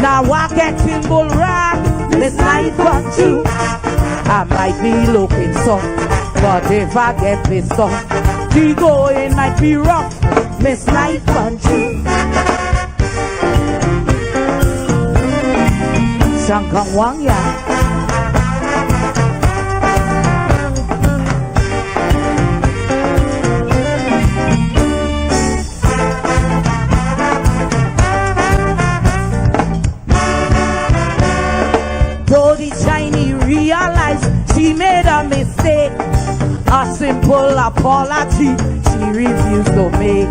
Now I get in bull rag, this life untrue. I might be looking soft, but if I get pissed off, the going might be rough, this life untrue. Shankang Wang ya. Though the shiny realized she made a mistake, a simple apology she refused to make.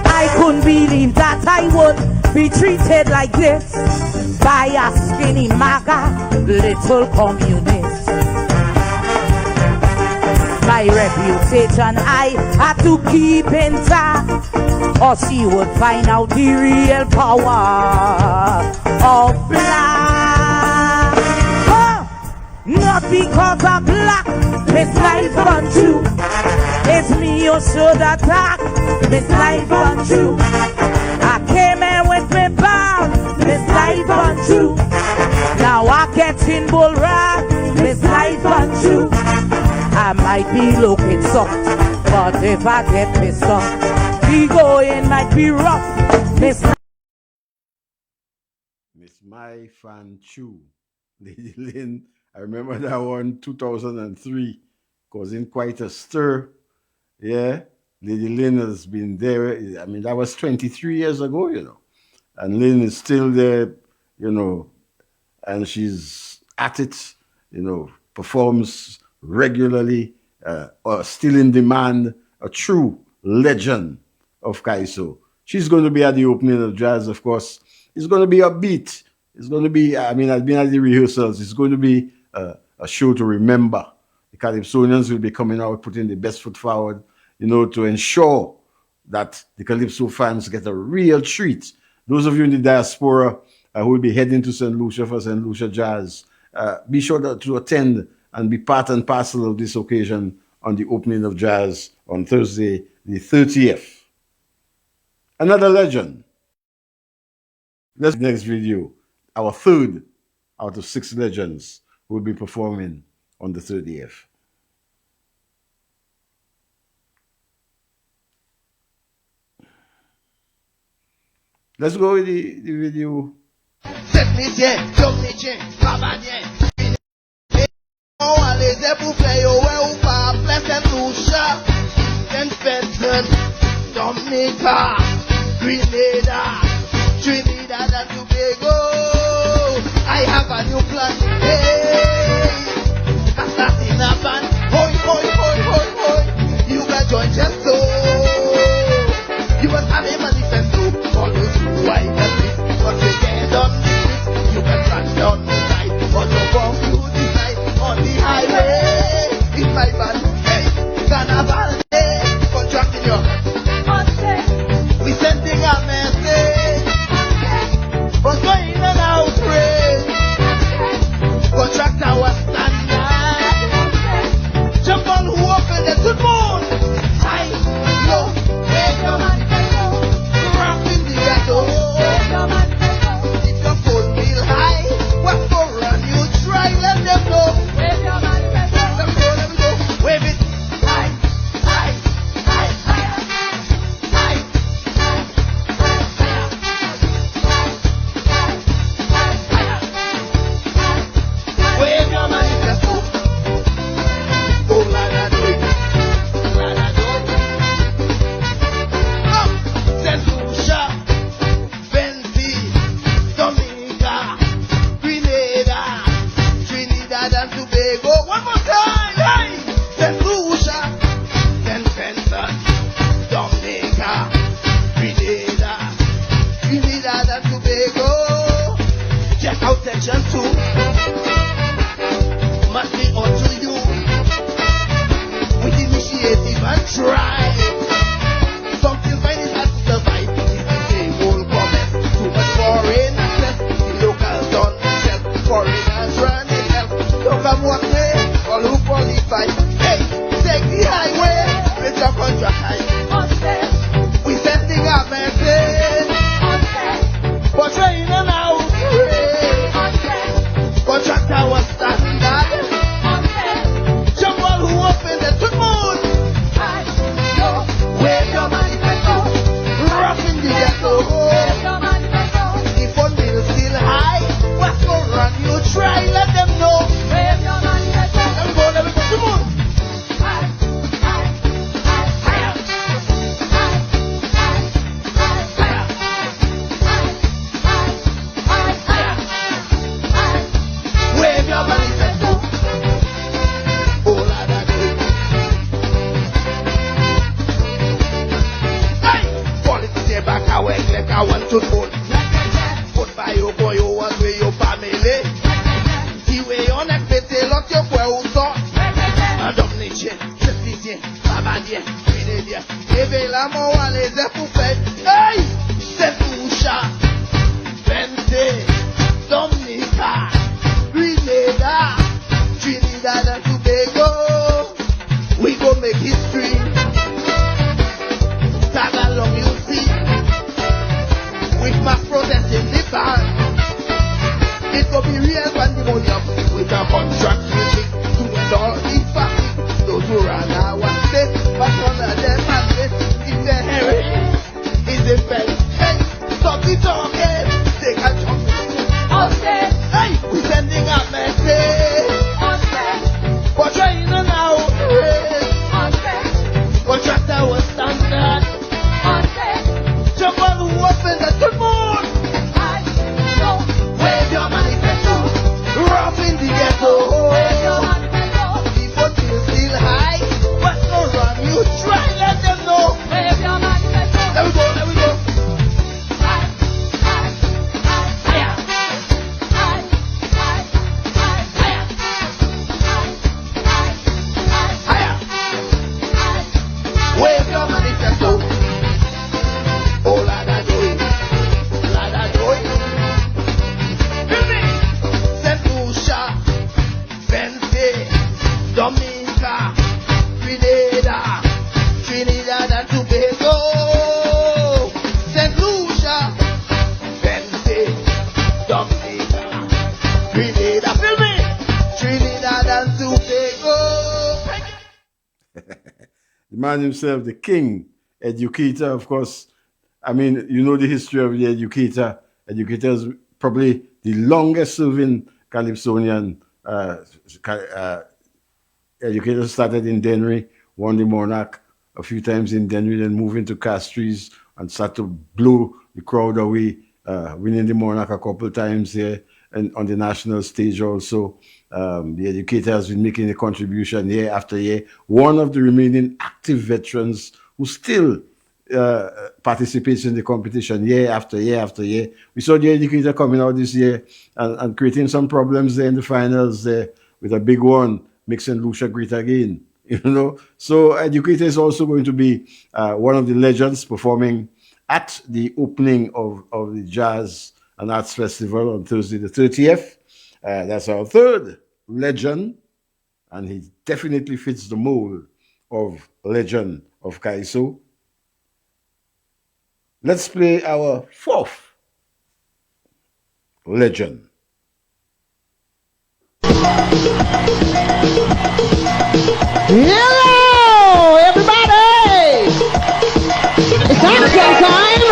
I couldn't believe that I would be treated like this by a skinny maga little communist. My reputation I had to keep intact, or she would find out the real power of black. Not because I'm black, this life untrue. It's me who should attack, this life untrue. I came here with me bag, this life untrue. Now I get in bull rag, this life untrue. I might be looking soft, but if I get pissed off, the going might be rough, this Miss My Fan Chu, Lady Lynn. I remember that one 2003, causing quite a stir. Yeah, Lady Lynn has been there. I mean, that was 23 years ago, you know. And Lynn is still there, you know, and she's at it, you know, performs regularly, still in demand, a true legend of Kaiso. She's going to be at the opening of Jazz, of course. It's going to be a beat. It's going to be, I mean, I've been at the rehearsals. It's going to be a show to remember. The Calypsonians will be coming out, putting the best foot forward, you know, to ensure that the Calypso fans get a real treat. Those of you in the diaspora who will be heading to St. Lucia for St. Lucia Jazz, be sure to attend and be part and parcel of this occasion on the opening of Jazz on Thursday, the 30th. Another legend. Let's next video. Our third out of 6 legends will be performing on the 30th. Let's go with the video. Dominica, Grenada, Trinidad and Tobago. I have a new plan. Hey, that's not in a band. Trinidad and Tobago. One more time, hey! St. Lucia, St. Vincent, Dominica, Grenada, Trinidad and Tobago. Check out section 2. Must be unto you with initiative and try. Something find it hard to survive. It's the same old comment. Too much foreign access. The locals don't accept. Foreigners running help. Look at what way. All who qualify. Hey, take the highway. With your contract high. We sending our message. For training now. Contract our standard. Jump all who open the to moon. Wave your manifesto. Rough in the ghetto. The phone bill still high. What's going on? You try, let them know. Wave your manifesto. Let me go to moon. Wave your manifesto. Oh, la da do. Hey! Politics here back I went like I want to phone. Put by your boy, you want with your family. The way on that pete, lot your boy who saw. Madame Nietzsche, Septien, Babadien, Grenadien, Evela Moale, Zepoupet. Hey! St. Lucia, Vente, Dominica, Grenada, Trinidad and Tobago. We go make history. Tag along, you see. With mass protest in the band. It will be real pandemonium. With a contract switching to all the facts. Those who run our state, but one of them has this. It's a hurry. It's a bell. Hey, stop the talking. Take a jump. Hey, we sending a message. For China now. Contract our standard. Jump on who open the moon. Wave your manifesto. Rough in the ghetto. The phone bill still high. What's no wrong? You try, let them know. Wave your manifesto. Let me go, let me go. Wave your manifesto. Oh, la da do it. La da do it. Hear me. St. Lucia, Vente, Dominica, Grenada, Trinidad and Tobago. St. Lucia, Vente, Dominica, Grenada. Feel me? Trinidad and Tobago. The man himself, the king, educator, of course. I mean, you know the history of the educator. Educator is probably the longest serving Calypsonian educator. Started in Dennery, won the Monarch a few times in Dennery, then moved into Castries and started to blow the crowd away, winning the Monarch a couple of times here and on the national stage also. The educator has been making a contribution year after year. One of the remaining active veterans who still participates in the competition year after year after year. We saw the educator coming out this year and creating some problems there in the finals there with a big one, mixing Lucia great again. You know, so educator is also going to be one of the legends performing at the opening of the Jazz and Arts Festival on Thursday the 30th. That's our third legend, and he definitely fits the mold of legend of Kaiso. Let's play our fourth legend. Hello, everybody! It's action time!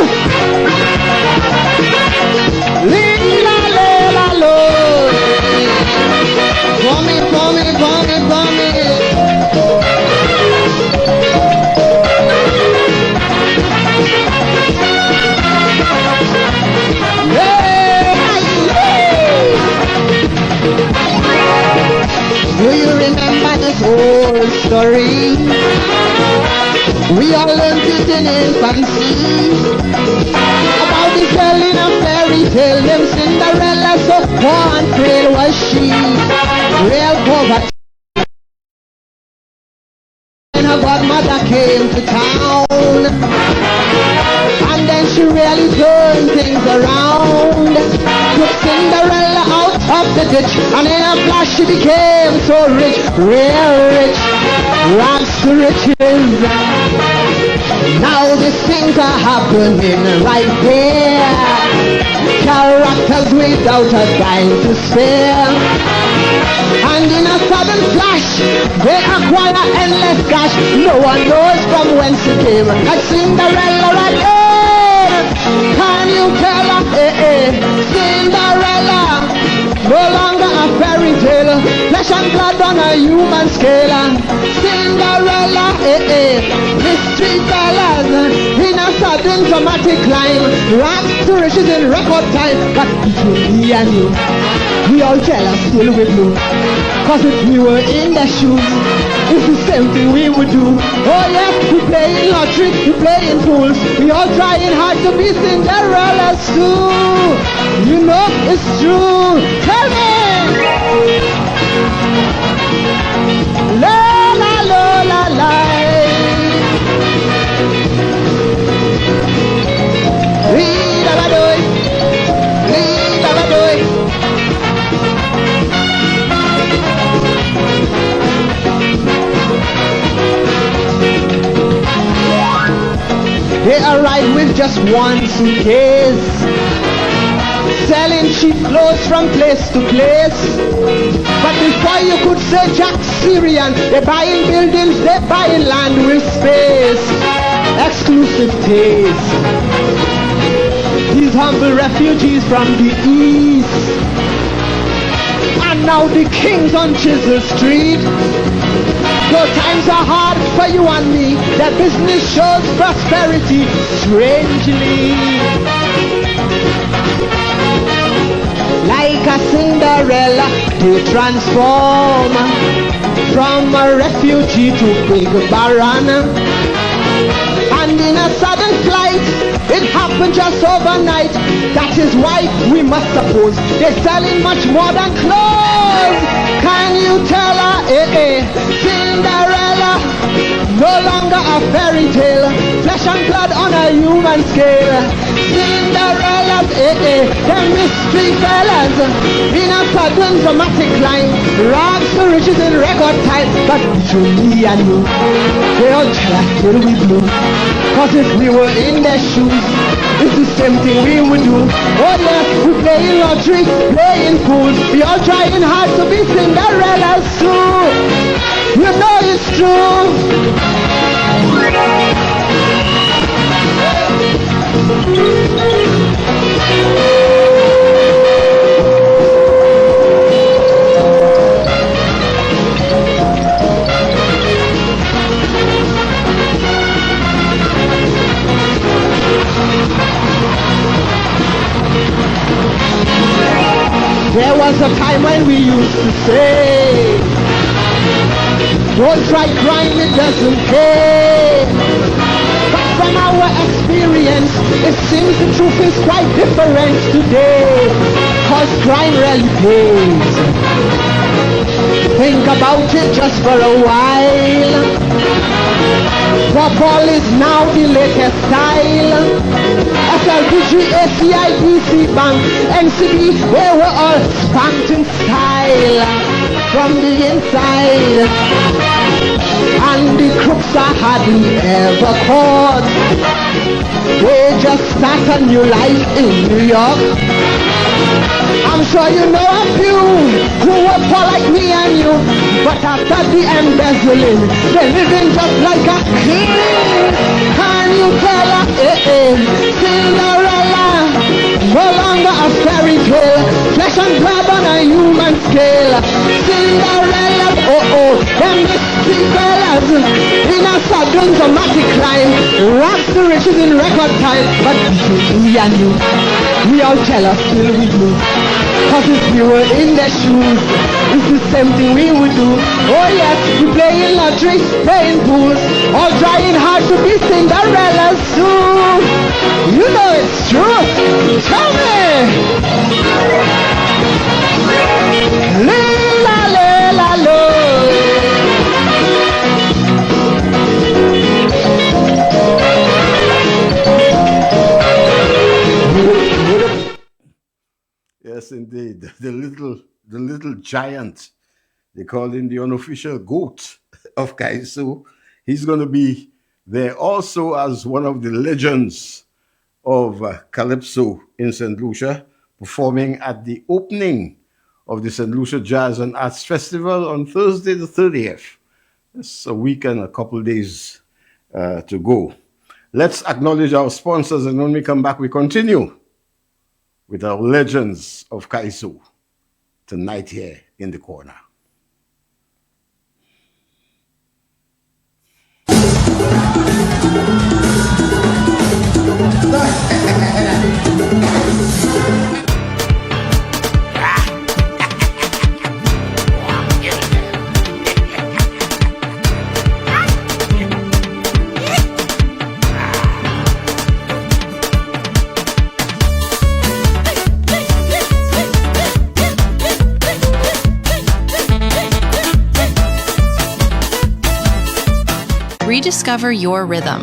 La-la-la-la-lo. For me, for me, for me, for me. Yeah! old story. We all learned it in infancy about the girl in a fairy tale named Cinderella. So poor and frail was she, real poverty. And her godmother came to town, and then she really turned things around. Took Cinderella out of the ditch, and in a flash she became so rich, real rich, rags to riches. Now these things are happening right here. Characters without a dime to spare, and in a sudden flash they acquire endless cash. No one knows from whence it came. Like Cinderella right here. Can you tell her? Cinderella, no longer a fairy tale, flesh and blood on a human scale. Cinderella, mystery fellas, in a sudden dramatic climb, rags to riches in record time. But between me and you, we all jealous still with you. Cause if we were in their shoes, it's the same thing we would do. Oh yes, we playing lottery, we playing pools, we all trying hard to be Cinderella's too. You know it's true. Tell me. La la la la la. Read about it. Read about it. They arrived with just one suitcase, selling cheap clothes from place to place. But before you could say Jack Syrian, they're buying buildings, they're buying land with space. Exclusive taste. These humble refugees from the east, and now the kings on Chisel Street. Though times are hard for you and me, their business shows prosperity strangely. Like a Cinderella, they transform from a refugee to big baron. And in a sudden flight, it happened just overnight. That is why we must suppose they're selling much more than clothes. Can you tell her, Cinderella, no longer a fairy tale, flesh and blood on a human scale. Cinderella's, them mystery fellas, in a sudden dramatic line, rags to riches in record time. But between me and you, they all jealous till we blue. Cause if we were in their shoes, it's the same thing we would do. Oh yes, we playing lottery, playing pools, we all trying hard to be Cinderella's too. You know it's true. There was a time when we used to say, don't try crime, it doesn't pay. But from our experience, it seems the truth is quite different today. Cause crime really pays. Think about it just for a while. Football is now the latest style. SLBG, ACIBC Bank, NCB, they were all spanked in style from the inside. And the crooks are hardly ever caught. They just start a new life in New York. I'm sure you know a few who were poor like me and you, but after the embezzling, they're living just like a king. Can you tell her, Cinderella, no longer a fairy tale, flesh and blood on a human scale. Cinderella, them mystery fellas, in a sudden dramatic climb, rags to riches in record time. But between me and you, we all jealous till we do. Cause if we were in their shoes, It's the same thing we would do. Oh yes, we playing lottery, playing pool, all trying hard to be Cinderella soon. You know it's true. Tell me. La la la la. Yes, indeed. The little giant. They call him the unofficial goat of Kaiso. He's going to be there also as one of the legends of CALYPSO in St. Lucia, performing at the opening of the St. Lucia Jazz and Arts Festival on Thursday the 30th. It's a week and a couple days to go. Let's acknowledge our sponsors, and when we come back, we continue with our legends of Kaiso tonight here in the corner. Rediscover your rhythm.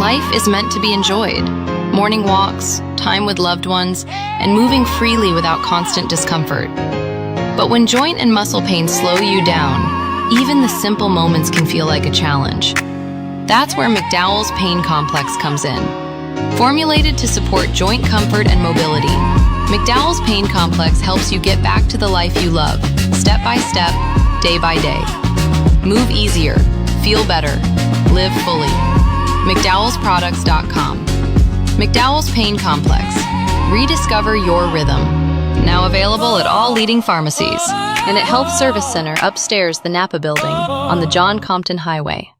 Life is meant to be enjoyed. Morning walks, time with loved ones, and moving freely without constant discomfort. But when joint and muscle pain slow you down, even the simple moments can feel like a challenge. That's where McDowell's Pain Complex comes in. Formulated to support joint comfort and mobility, McDowell's Pain Complex helps you get back to the life you love, step by step, day by day. Move easier, feel better, live fully. McDowellsProducts.com. McDowell's Pain Complex. Rediscover your rhythm. Now available at all leading pharmacies and at Health Service Center upstairs the Napa Building on the John Compton Highway.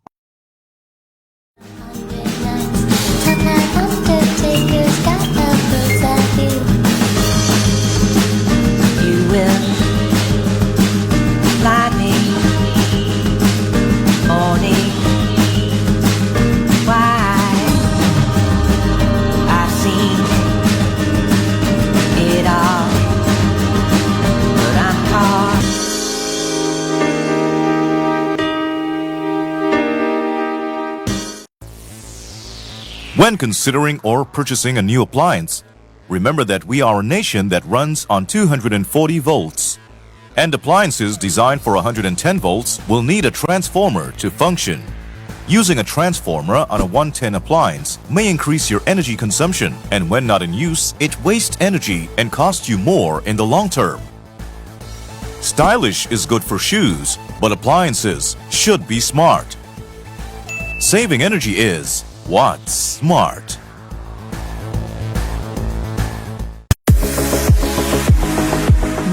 You will fly me morning. Why I've seen it all, but I'm caught. When considering or purchasing a new appliance, remember that we are a nation that runs on 240 volts. And appliances designed for 110 volts will need a transformer to function. Using a transformer on a 110 appliance may increase your energy consumption, and when not in use, it wastes energy and costs you more in the long term. Stylish is good for shoes, but appliances should be smart. Saving energy is what's smart.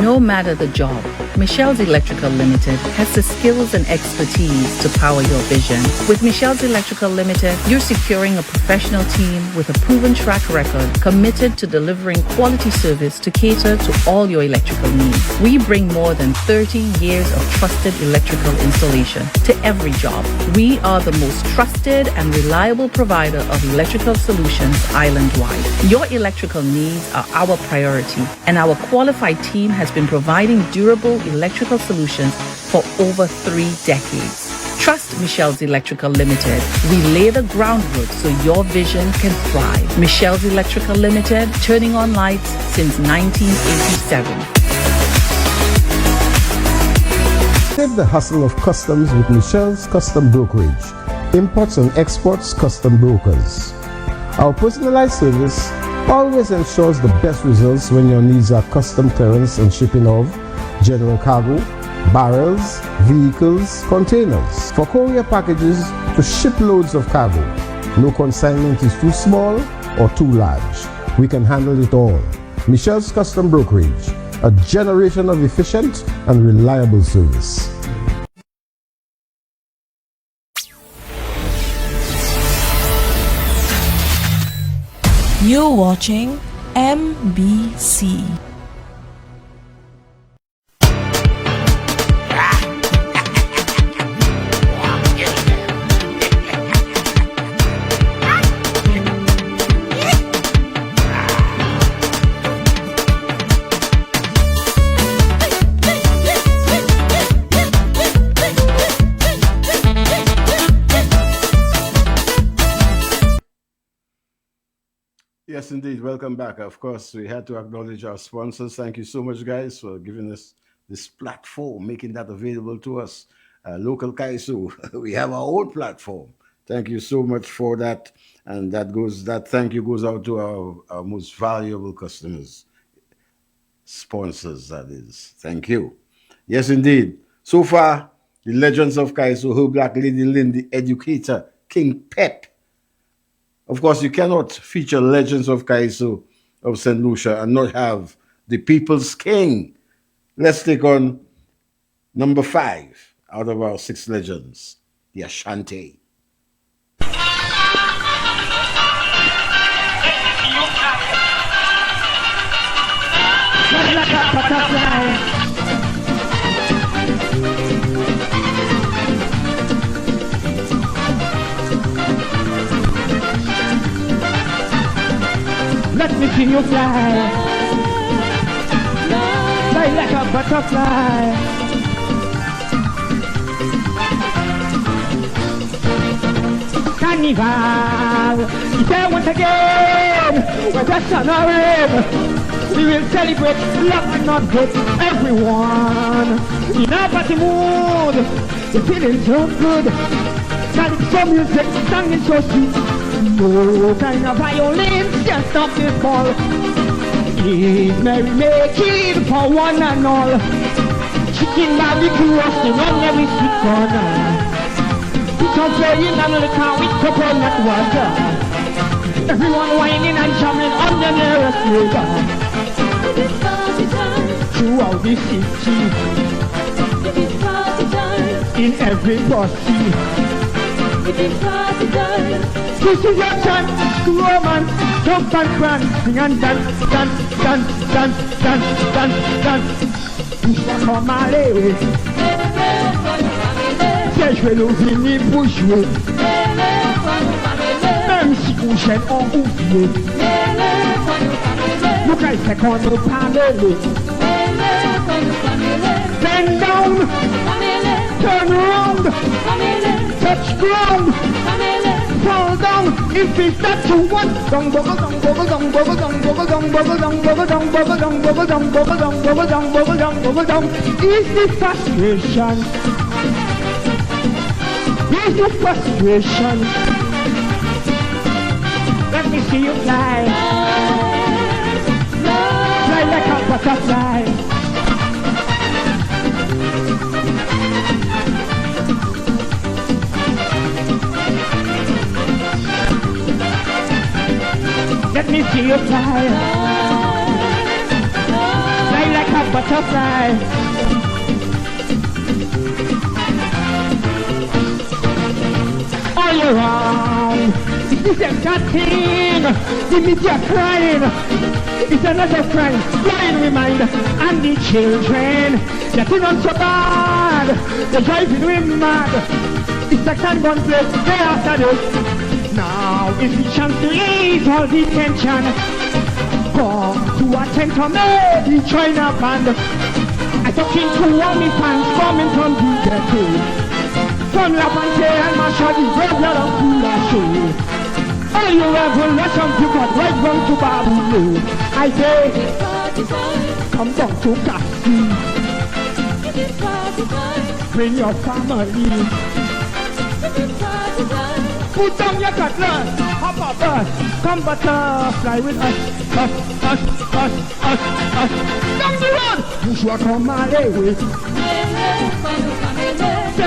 No matter the job, Michelle's Electrical Limited has the skills and expertise to power your vision. With Michelle's Electrical Limited, you're securing a professional team with a proven track record committed to delivering quality service to cater to all your electrical needs. We bring more than 30 years of trusted electrical installation to every job. We are the most trusted and reliable provider of electrical solutions island-wide. Your electrical needs are our priority, and our qualified team has been providing durable electrical solutions for over 3 decades. Trust Michelle's Electrical Limited. We lay the groundwork so your vision can thrive. Michelle's Electrical Limited, turning on lights since 1987. Save the hustle of customs with Michelle's Custom Brokerage, imports and exports custom brokers. Our personalized service always ensures the best results when your needs are custom clearance and shipping of general cargo, barrels, vehicles, containers. For courier packages to ship loads of cargo, no consignment is too small or too large. We can handle it all. Michelle's Custom Brokerage, a generation of efficient and reliable service. You're watching MBC. Yes, indeed. Welcome back. Of course, we had to acknowledge our sponsors. Thank you so much, guys, for giving us this platform, making that available to us. Local Kaiso, we have our own platform. Thank you so much for that. And that thank you goes out to our most valuable customers, sponsors, that is. Thank you. Yes, indeed. So far, the legends of Kaiso, Her Black Lady Lynn, the educator, King Pep. Of course, you cannot feature legends of Kaiso of St. Lucia and not have the People's King. Let's take on number 5 out of our 6 legends, the Ashanti. Let me see you fly, fly like a butterfly. Carnival, is there once again, with the sun of rain. We will celebrate love and not hate everyone. In a party mood, the feeling so good. Calypso music, singing so sweet. No kind of violence can stop this ball. It's merry making for one and all. Chicken barbecue roasting on every street corner. Some playing under the car with coconut water. Everyone whining and jamming on the nearest river. Throughout the city, in every bus. This is your chance to romance, jump and prance, sing and dance, dance, dance, dance, dance, dance, dance. Push back on my leg. Je vais l'ouvrir pour jouer. Même si on chaîne en oublié. Nous c'est qu'on nous parle. Bend down, turn around, touch ground, fall down. If it's that you want, dong bubble dong bubble dong bubble dong bubble dong bubble dong bubble dong bubble dong bubble dong bubble dong bubble dong bubble dong bubble dong. Is the frustration? Is the frustration? Let me see you fly, fly like a butterfly. Let me see you fly, fly like a butterfly. All around, it's the exact thing. The media crying, it's another crime. Blind remind, and the children getting on so bad, they're driving me mad. It's a can gun place, they after this. Now is the chance to ease all the tension. Come to attend to me, the China band. I talking to all my fans coming from the ghetto. From La Pante and Mashadi, graveyard of Kula Show. All you revolution people right down to Babu. I say, come down to Kasi. Bring your family. Put down your cutlass, hop up us, come butterfly with us, us. Down the road, push what on my way.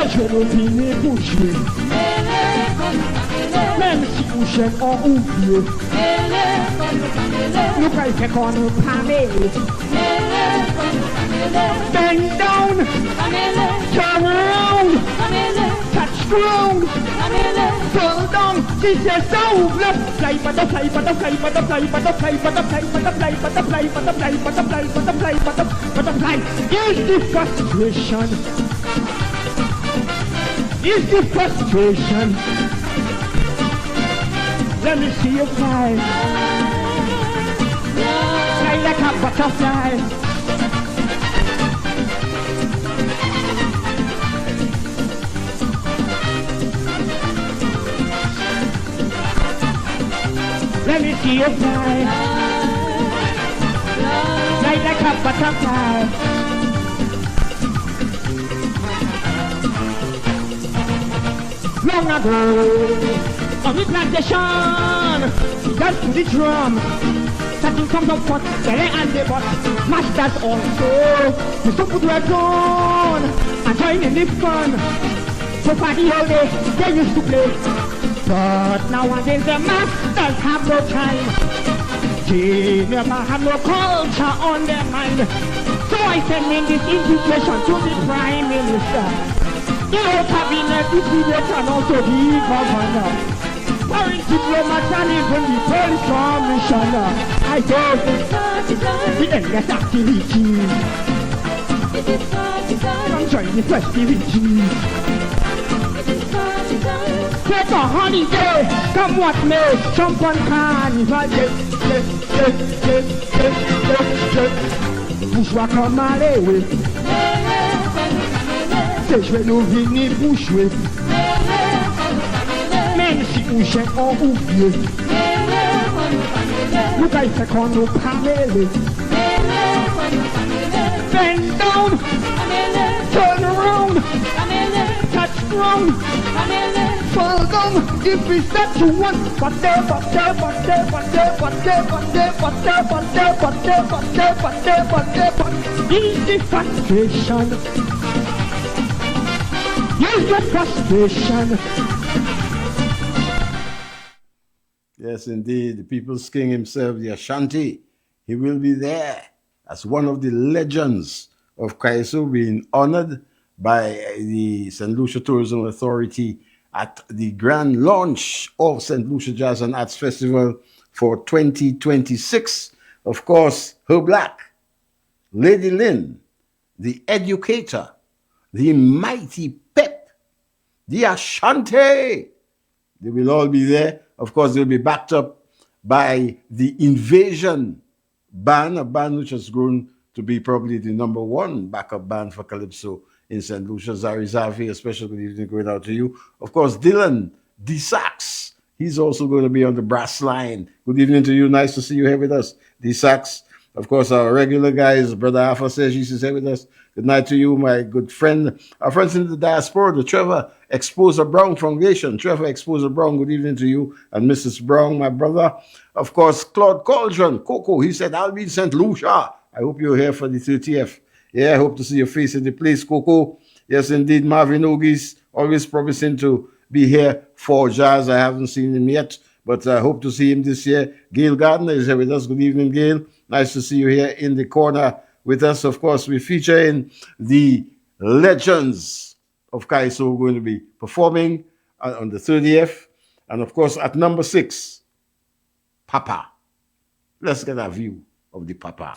Je veux finir boucher, même si vous chaînes en oublié. Nous préférons qu'on nous parle. Bend down, turn around, touch ground, fall down. Si c'est ça ouvre, fly, butterfly, butterfly, butterfly, butterfly, butterfly, butterfly, butterfly, butterfly, butterfly, butterfly, butterfly. Is the frustration? Is the frustration? Let me see you fly, fly like a butterfly. Let me see you fly. Fly like a butterfly. Long ago, on the plantation, just to the drum, starting from the pot, belly and the butt, masters also, the super were gone, and join in the fun, so party all day, they used to play, but nowadays the masters have no time, they never have no culture on their mind, so I send in this invitation to the Prime Minister. The whole cabinet, the president, and also the governor. Foreign diplomats and even the police commissioner. I told the endless activities. Come join the festivities. Take a holiday, come what may, jump on carnival. Bushwalker Malawi. Je vais nous venir pour jouer. Même si nous cherchons oublié. Nous gagnons ce qu'on nous parle. Bend down, turn around, touch ground, fall down. If we set to one, but is the frustration. Use your frustration. Yes, indeed. The People's King himself, the Ashanti, he will be there as one of the legends of Kaiso, being honored by the St. Lucia Tourism Authority at the grand launch of St. Lucia Jazz and Arts Festival for 2026. Of course, Her Black, Lady Lynn, the educator, the mighty Pep, the Ashanti. They will all be there. Of course, they'll be backed up by the Invasion band, a band which has grown to be probably the number one backup band for Calypso in St. Lucia. Zari Zavi, a special good evening going out to you. Of course, Dylan, D Sax, he's also going to be on the brass line. Good evening to you. Nice to see you here with us, D Sax. Of course, our regular guys, Brother Alpha says he's here with us. Good night to you, my good friend. Our friends in the diaspora, the Trevor Exposer Brown Foundation. Trevor Exposer Brown, good evening to you. And Mrs. Brown, my brother. Of course, Claude Cauldron, Coco, he said, I'll be in St. Lucia. I hope you're here for the 30th. Yeah, I hope to see your face in the place, Coco. Yes, indeed, Marvin Ogis, always promising to be here for jazz. I haven't seen him yet, but I hope to see him this year. Gail Gardner is here with us. Good evening, Gail. Nice to see you here in the corner with us. Of course, we feature in the legends of Kaiso going to be performing on the 30th. And of course, at number 6, Papa. Let's get a view of the Papa.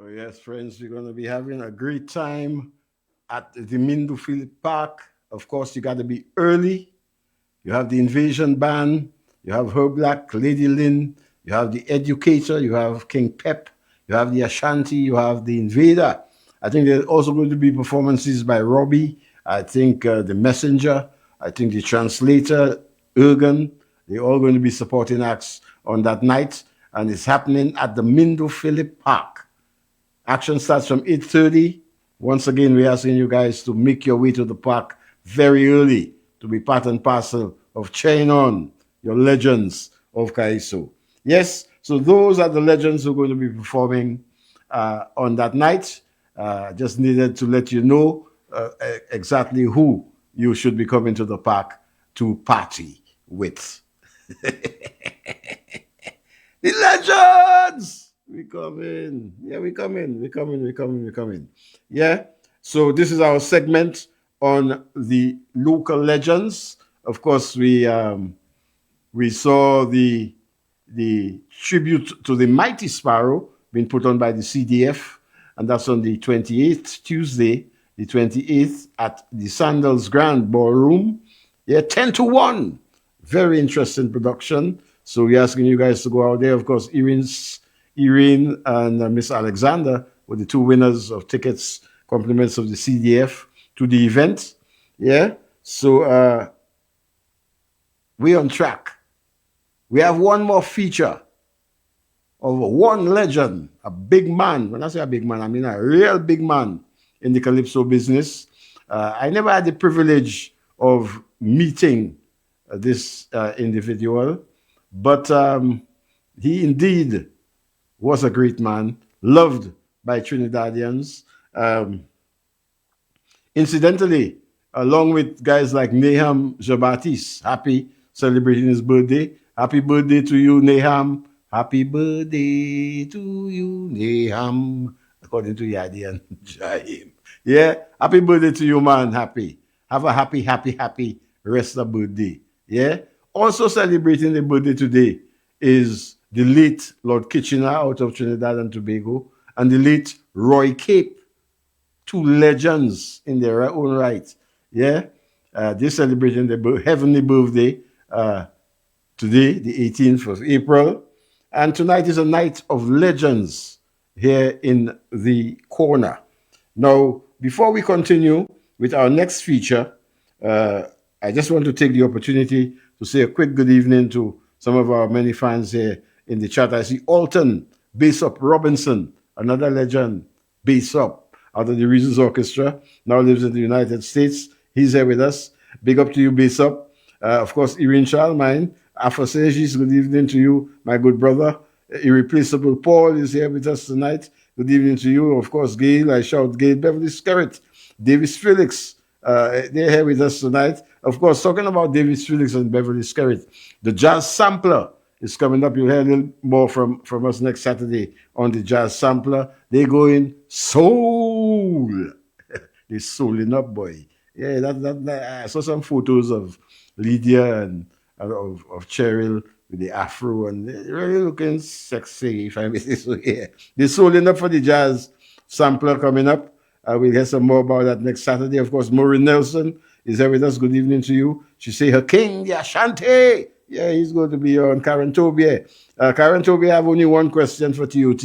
Oh, yes, friends, we're going to be having a great time at the Mindu Philip Park. Of course, you got to be early. You have the Invasion Band, you have Her Black, Lady Lynn, you have the Educator, you have King Pep, you have the Ashanti, you have the Invader. I think there's also going to be performances by Robbie. I think the Messenger. I think the Translator, Ergen. They're all going to be supporting acts on that night. And it's happening at the Mindo Phillip Park. Action starts from 8:30. Once again, we're asking you guys to make your way to the park very early to be part and parcel of cheering on your legends of Kaiso. Yes, so those are the legends who are going to be performing on that night. Just needed to let you know exactly who you should be coming to the park to party with. The legends! We coming. Yeah, we coming. Yeah. So this is our segment on the local legends. Of course, we saw the tribute to the Mighty Sparrow being put on by the CDF, and that's on the 28th, Tuesday, the 28th at the Sandals Grand Ballroom. Yeah, 10 to 1. Very interesting production. So we're asking you guys to go out there. Of course, Irene and Miss Alexander were the two winners of tickets, compliments of the CDF to the event. Yeah. So we're on track. We have one more feature of one legend, a big man. When I say a big man, I mean a real big man in the Calypso business. I never had the privilege of meeting this individual, but he indeed was a great man, loved by Trinidadians. Incidentally, along with guys like Naham Jabatis, happy celebrating his birthday. Happy birthday to you, Naham. Happy birthday to you, Naham. According to Yadi and Jaim. Yeah, happy birthday to you, man. Happy. Have a happy rest of birthday. Yeah. Also celebrating the birthday today is the late Lord Kitchener out of Trinidad and Tobago and the late Roy Cape. Two legends in their own right. Yeah. They're celebrating their heavenly birthday today, the 18th of April. And tonight is a night of legends here in the corner. Now, before we continue with our next feature, I just want to take the opportunity to say a quick good evening to some of our many fans here in the chat. I see Alton Bass-Up Robinson, another legend, Bass-Up, out of the Reasons Orchestra, now lives in the United States. He's here with us. Big up to you, Bass-Up. Of course, Irene Charlemagne, Afrosegis, good evening to you, my good brother. Irreplaceable Paul is here with us tonight. Good evening to you. Of course, Gail, I shout Gail, Beverly Skerritt, Davis Felix, they're here with us tonight. Of course, talking about Davis Felix and Beverly Skerritt, the Jazz Sampler is coming up. You'll hear a little more from us next Saturday on the Jazz Sampler. They're going soul. They're souling up, boy. Yeah, that I saw some photos of Lydia and of Cheryl with the afro, and they're really looking sexy, if I may say so. Yeah, they're souling up for the Jazz Sampler coming up. We'll hear some more about that next Saturday. Of course, Maureen Nelson is here with us. Good evening to you. She say her king, the Ashanti. Yeah, he's going to be on Karen Tobier. Karen Tobier, I have only one question for TOT.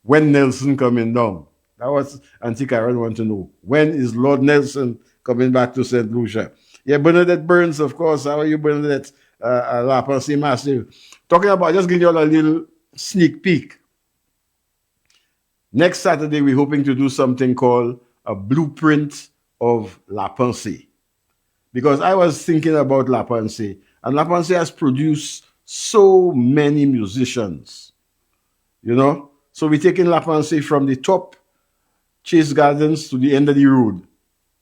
When Nelson coming down? That was Auntie Karen want to know. When is Lord Nelson coming back to St. Lucia? Yeah, Bernadette Burns, of course. How are you, Bernadette? La Pensée Massive. Talking about, just giving you all a little sneak peek. Next Saturday, we're hoping to do something called a blueprint of La Pensée. Because I was thinking about La Pensée, and La Pensée has produced so many musicians, you know? So we're taking La Pensée from the top Chase Gardens to the end of the road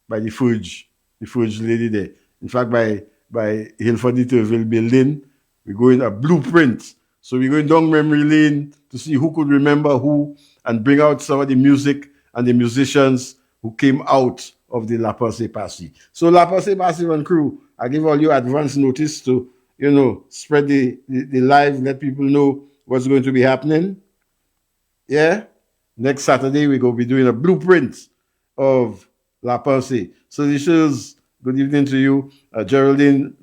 by the Fudge lady there. In fact, by Hilford Turville building, we're going a blueprint. So we're going down memory lane to see who could remember who and bring out some of the music and the musicians who came out of the La Pensée Passy. So La Pensée Passy and crew, I give all you advance notice to, you know, spread the live, let people know what's going to be happening. Yeah? Next Saturday, we're going to be doing a blueprint of La Pensée. So this is good evening to you. Geraldine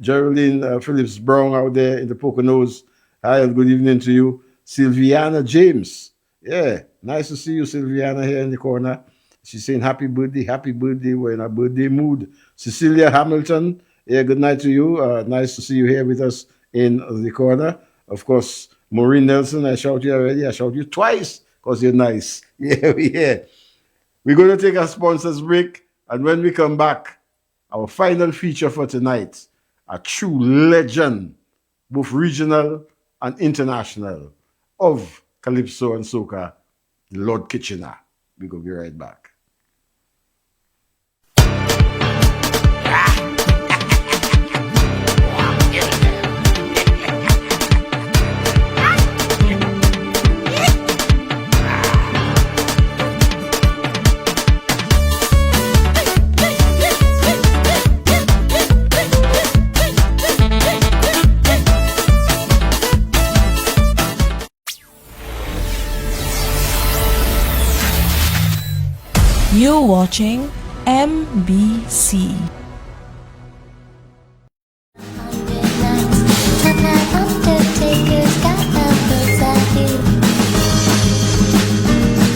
Phillips Brown out there in the Poconos. Hi, and good evening to you. Sylviana James. Yeah, nice to see you, Sylviana, here in the corner. She's saying happy birthday. We're in a birthday mood. Cecilia Hamilton, yeah, good night to you. Nice to see you here with us in the corner. Of course, Maureen Nelson, I shout you already. I shout you twice because you're nice. Yeah, we're going to take a sponsors break. And when we come back, our final feature for tonight, a true legend, both regional and international, of Calypso and Soca, the Lord Kitchener. We're going to be right back. You're watching MBC.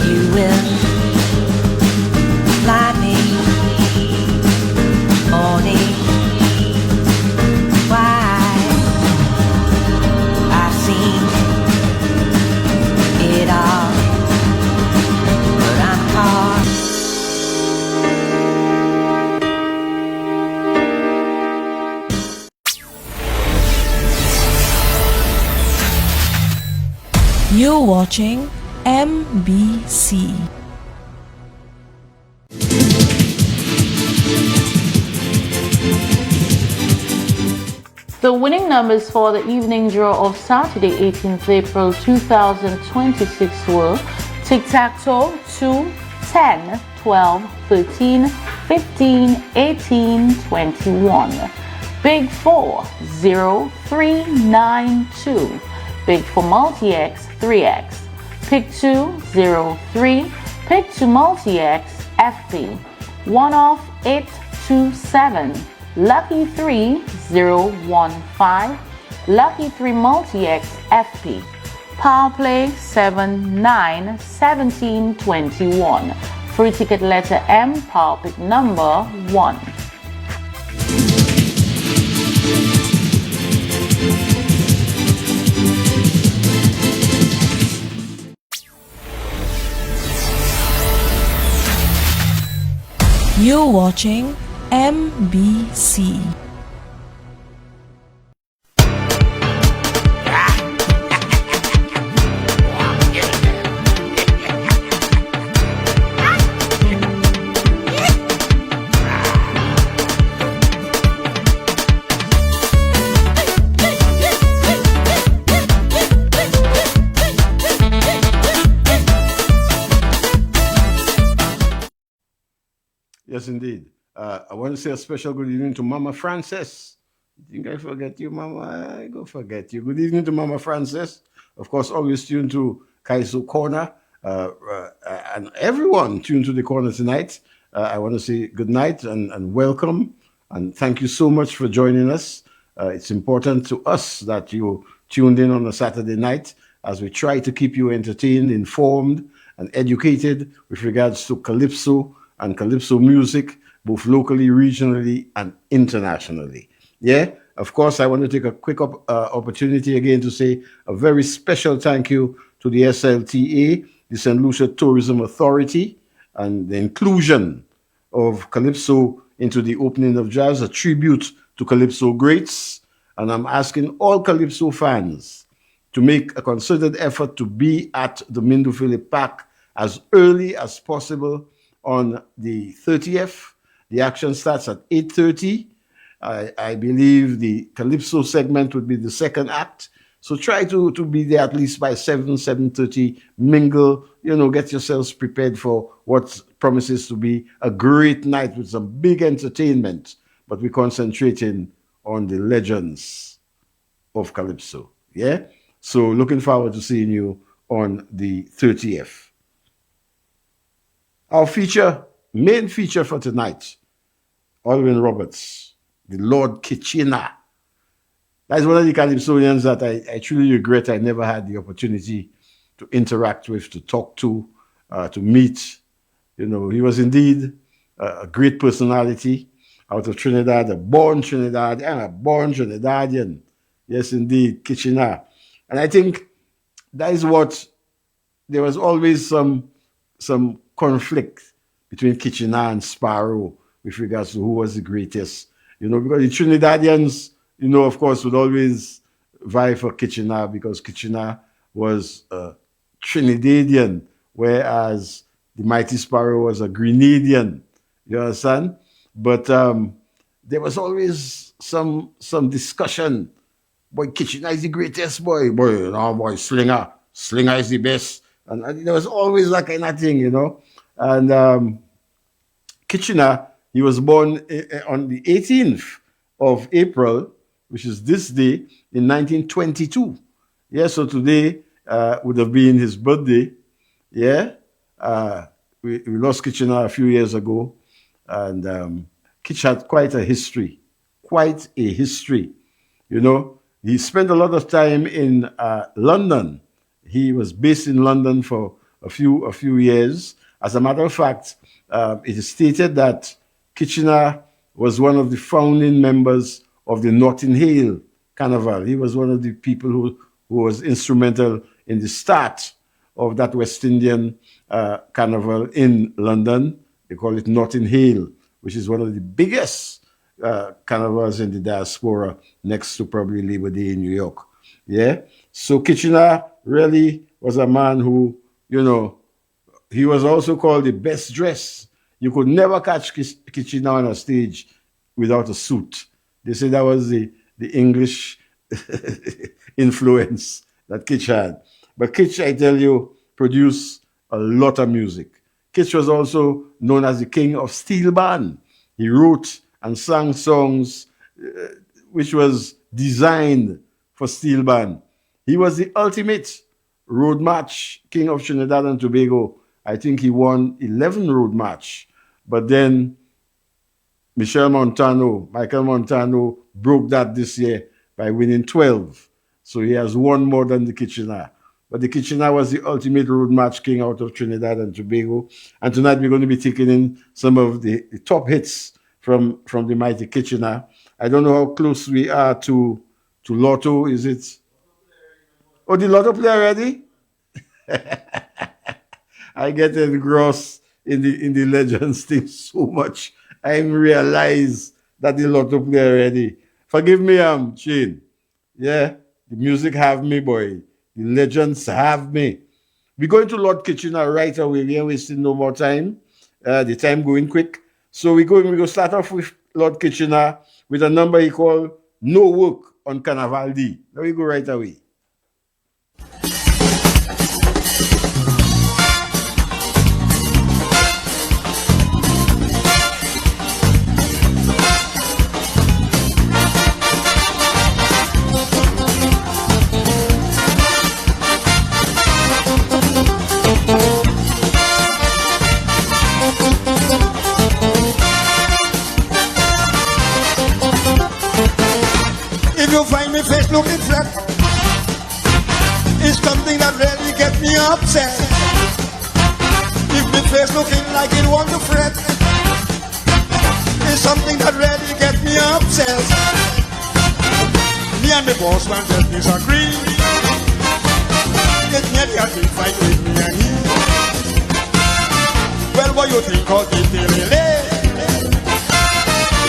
You will fly me morning. Why I've seen it all, but I'm caught. You're watching MBC. The winning numbers for the evening draw of Saturday, 18th April 2026 were tic-tac-toe 2, 10, 12, 13, 15, 18, 21. Big 4, 0, 3, 9, 2. Big for multi-X, 3X. Pick 2, 0, 3. Pick 2 multi-X, FP. 1 off, 8, 2, 7. Lucky 3, 0, 1, 5. Lucky 3 multi-X, FP. Power play 7, 9, 17, 21. Free ticket letter M, power pick number 1. You're watching MBC. Yes, indeed. I want to say a special good evening to Mama Frances. You think I forget you, Mama? I go forget you. Good evening to Mama Frances. Of course, always tuned to Kaiso Corner. And everyone tuned to the corner tonight. I want to say good night and welcome. And thank you so much for joining us. It's important to us that you tuned in on a Saturday night as we try to keep you entertained, informed, and educated with regards to Calypso and Calypso music, both locally, regionally, and internationally. Yeah, of course, I want to take a quick opportunity again to say a very special thank you to the SLTA, the St. Lucia Tourism Authority, and the inclusion of Calypso into the opening of jazz, a tribute to Calypso greats. And I'm asking all Calypso fans to make a concerted effort to be at the Mindufili Park as early as possible on the 30th. The action starts at 8:30. I believe the Calypso segment would be the second act. So try to be there at least by 7:30, mingle, get yourselves prepared for what promises to be a great night with some big entertainment. But we're concentrating on the legends of Calypso. Yeah? So looking forward to seeing you on the 30th. Our main feature for tonight, Alwyn Roberts, the Lord Kitchener. That's one of the Calypsonians that I truly regret I never had the opportunity to interact with, to talk to meet. You know, he was indeed a great personality out of Trinidad, a born Trinidad and a born Trinidadian. Yes, indeed, Kitchener. And I think that is what, there was always some conflict between Kitchener and Sparrow with regards to who was the greatest. You know, because the Trinidadians, you know, of course, would always vie for Kitchener because Kitchener was Trinidadian, whereas the Mighty Sparrow was a Grenadian. You understand? But there was always some discussion. Boy, Kitchener is the greatest, boy. Boy, no, boy, Slinger is the best. And there was always that kind of thing, you know. And Kitchener, he was born on the 18th of April, which is this day, in 1922. Yeah, so today would have been his birthday. Yeah, we lost Kitchener a few years ago, and Kitch had quite a history, You know, he spent a lot of time in London. He was based in London for a few years. As a matter of fact, it is stated that Kitchener was one of the founding members of the Notting Hill Carnival. He was one of the people who was instrumental in the start of that West Indian Carnival in London. They call it Notting Hill, which is one of the biggest carnivals in the diaspora, next to probably Labor Day in New York. Yeah. So Kitchener really was a man who, you know, he was also called the best dressed. You could never catch Kitchener on a stage without a suit. They say that was the English influence that Kitch had. But Kitch, I tell you, produced a lot of music. Kitch was also known as the king of steel band. He wrote and sang songs which was designed for steel band. He was the ultimate road march king of Trinidad and Tobago. I think he won 11 road march. But then Michael Montano broke that this year by winning 12. So he has won more than the Kitchener. But the Kitchener was the ultimate road march king out of Trinidad and Tobago. And tonight we're going to be taking in some of the top hits from the mighty Kitchener. I don't know how close we are to Lotto. Is it? Oh, the Lotto player ready? I get engrossed in the Legends thing so much. I realize that the Lotto player ready. Forgive me, Shane. Yeah, the music have me, boy. The Legends have me. We're going to Lord Kitchener right away. We ain't wasting no more time. The time going quick. So we're going to start off with Lord Kitchener with a number he called No Work on Carnival D. Now we go right away. If you find me face looking flat, it's something that really gets me upset. If me face looking like it want to fret, it's something that really gets me upset. Me and the boss man just disagree. It's nearly a big fight with me and he. Well, what you think of it,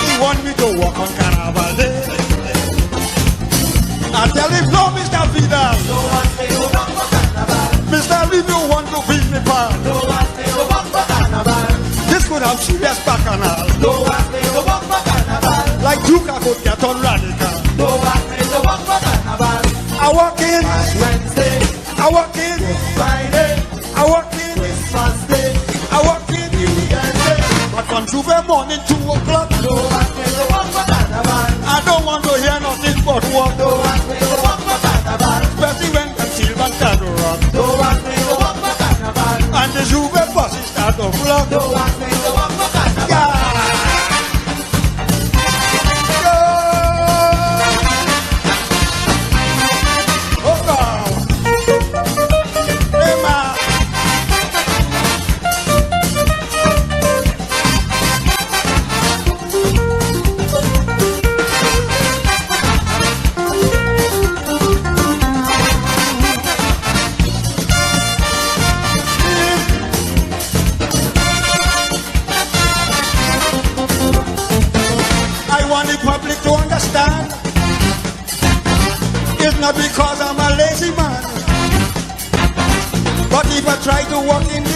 he want me to walk on Carnival Day. I tell him, no, Mr. Vida. No one say you walk for Carnival. Mr. If you want to beat me part. No one say you walk for Carnival. This could have serious bacchanal. No one say you walk for Carnival. Like Duca could get on radical. No one say you walk for Carnival. I walk in Wednesday. I walk in Friday. I walk in Thursday. I walk in Tuesday. But from Tuesday morning 2 o'clock. No one say you walk for Carnival. I don't want to hear nothing but walk. No one say you walk for Carnival. Especially when the silver can rock. No one say you walk for Carnival. And the Juve buses start to flock. No one say you walk for Carnival. Yeah.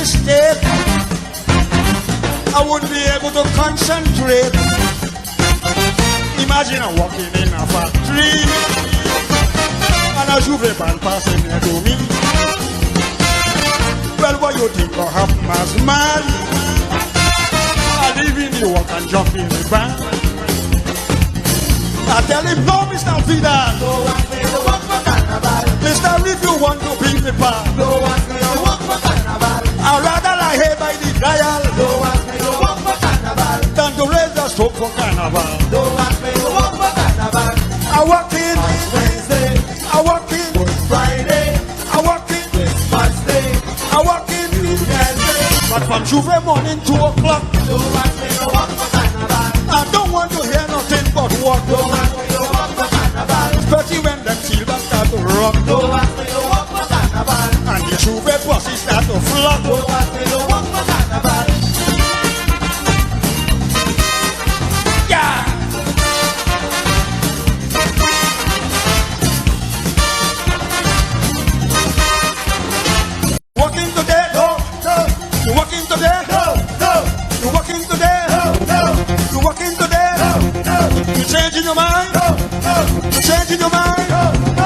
state, I wouldn't be able to concentrate. Imagine I'm walking in a factory and a Juve band passing near to me. Well, what you think will happen as man? I'll leave in the walk and jump in the band. I tell him, no, Mr. Peter, no, I say you walk for carnival. Mister, if you want to be the part, no, I say you walk for carnival. I'd rather lie here by the trial, no, I say you walk for carnival, than to raise the stroke for carnival. No, I say you walk for carnival. I walk in Wednesday, I walk in Friday, I walk in Christmas Day, I walk in Thursday. But from Juve morning 2 o'clock, no, I say you walk for carnival. I don't want to hear nothing but walk. No, I say you walk for carnival. Especially when them children start to rock. No, I say you walk for carnival. And the Juve buses start to flock. No, I say you walk for carnival. Yeah. Walking today, no, no. You walking today, no, no. You walking today, no, no. You walking today, no, no. You changing your mind, no, no. You changing your mind, no, no.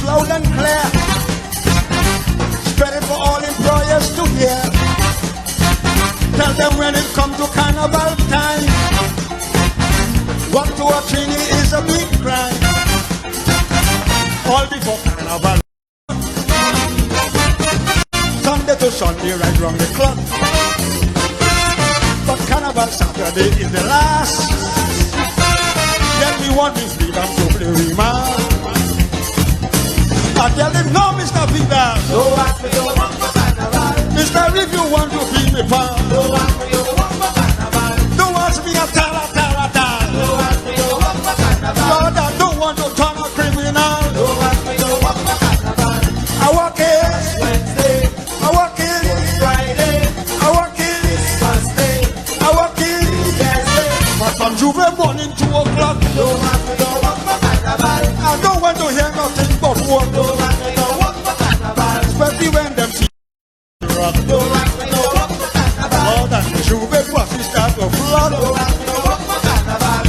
Loud and clear, spread it for all employers to hear. Tell them when it comes to carnival time, walk to a trainee is a big crime. All before carnival, Sunday to Sunday right round the clock. But carnival Saturday is the last. Then we want this freedom to play remark. I tell him, no, Mr. Peter. No, I say you walk for carnival. Mister, if you want to be me pal. No, I say you walk for carnival. Don't ask me a tala. No, I say you walk for carnival. Lord, I don't want to turn a criminal. No, I say you walk for carnival. I walk in Wednesday. I walk in Friday. I walk in Thursday. I walk in Thursday. But from Juve morning 2 o'clock. No, I say you walk for carnival. I don't want to hear nothing but walk. No, I say you walk for carnival. Especially when them see rock. No, I say you walk for carnival. Lord, and the Juve buses start to flood. No, I say you walk for carnival.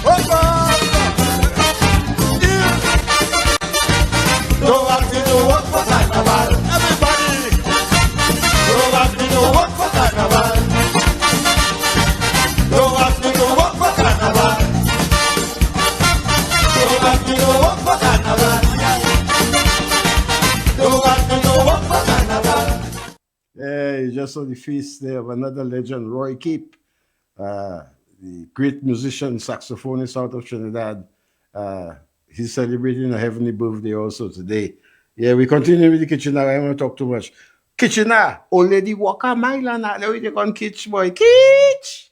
Oh God! Don't ask me to walk for carnival. Everybody! Don't ask me to walk for carnival. Don't ask me to walk for carnival. Don't ask me to walk for carnival. Don't ask me to walk for carnival. Hey, just saw the feast there of another legend, Roy Keep, the great musician, saxophonist out of Trinidad. He's celebrating a heavenly birthday also today. Yeah, we continue with the Kitchener. I don't want to talk too much. Kitchener, old lady walk a mile and now we take on Kitch, boy. Kitch!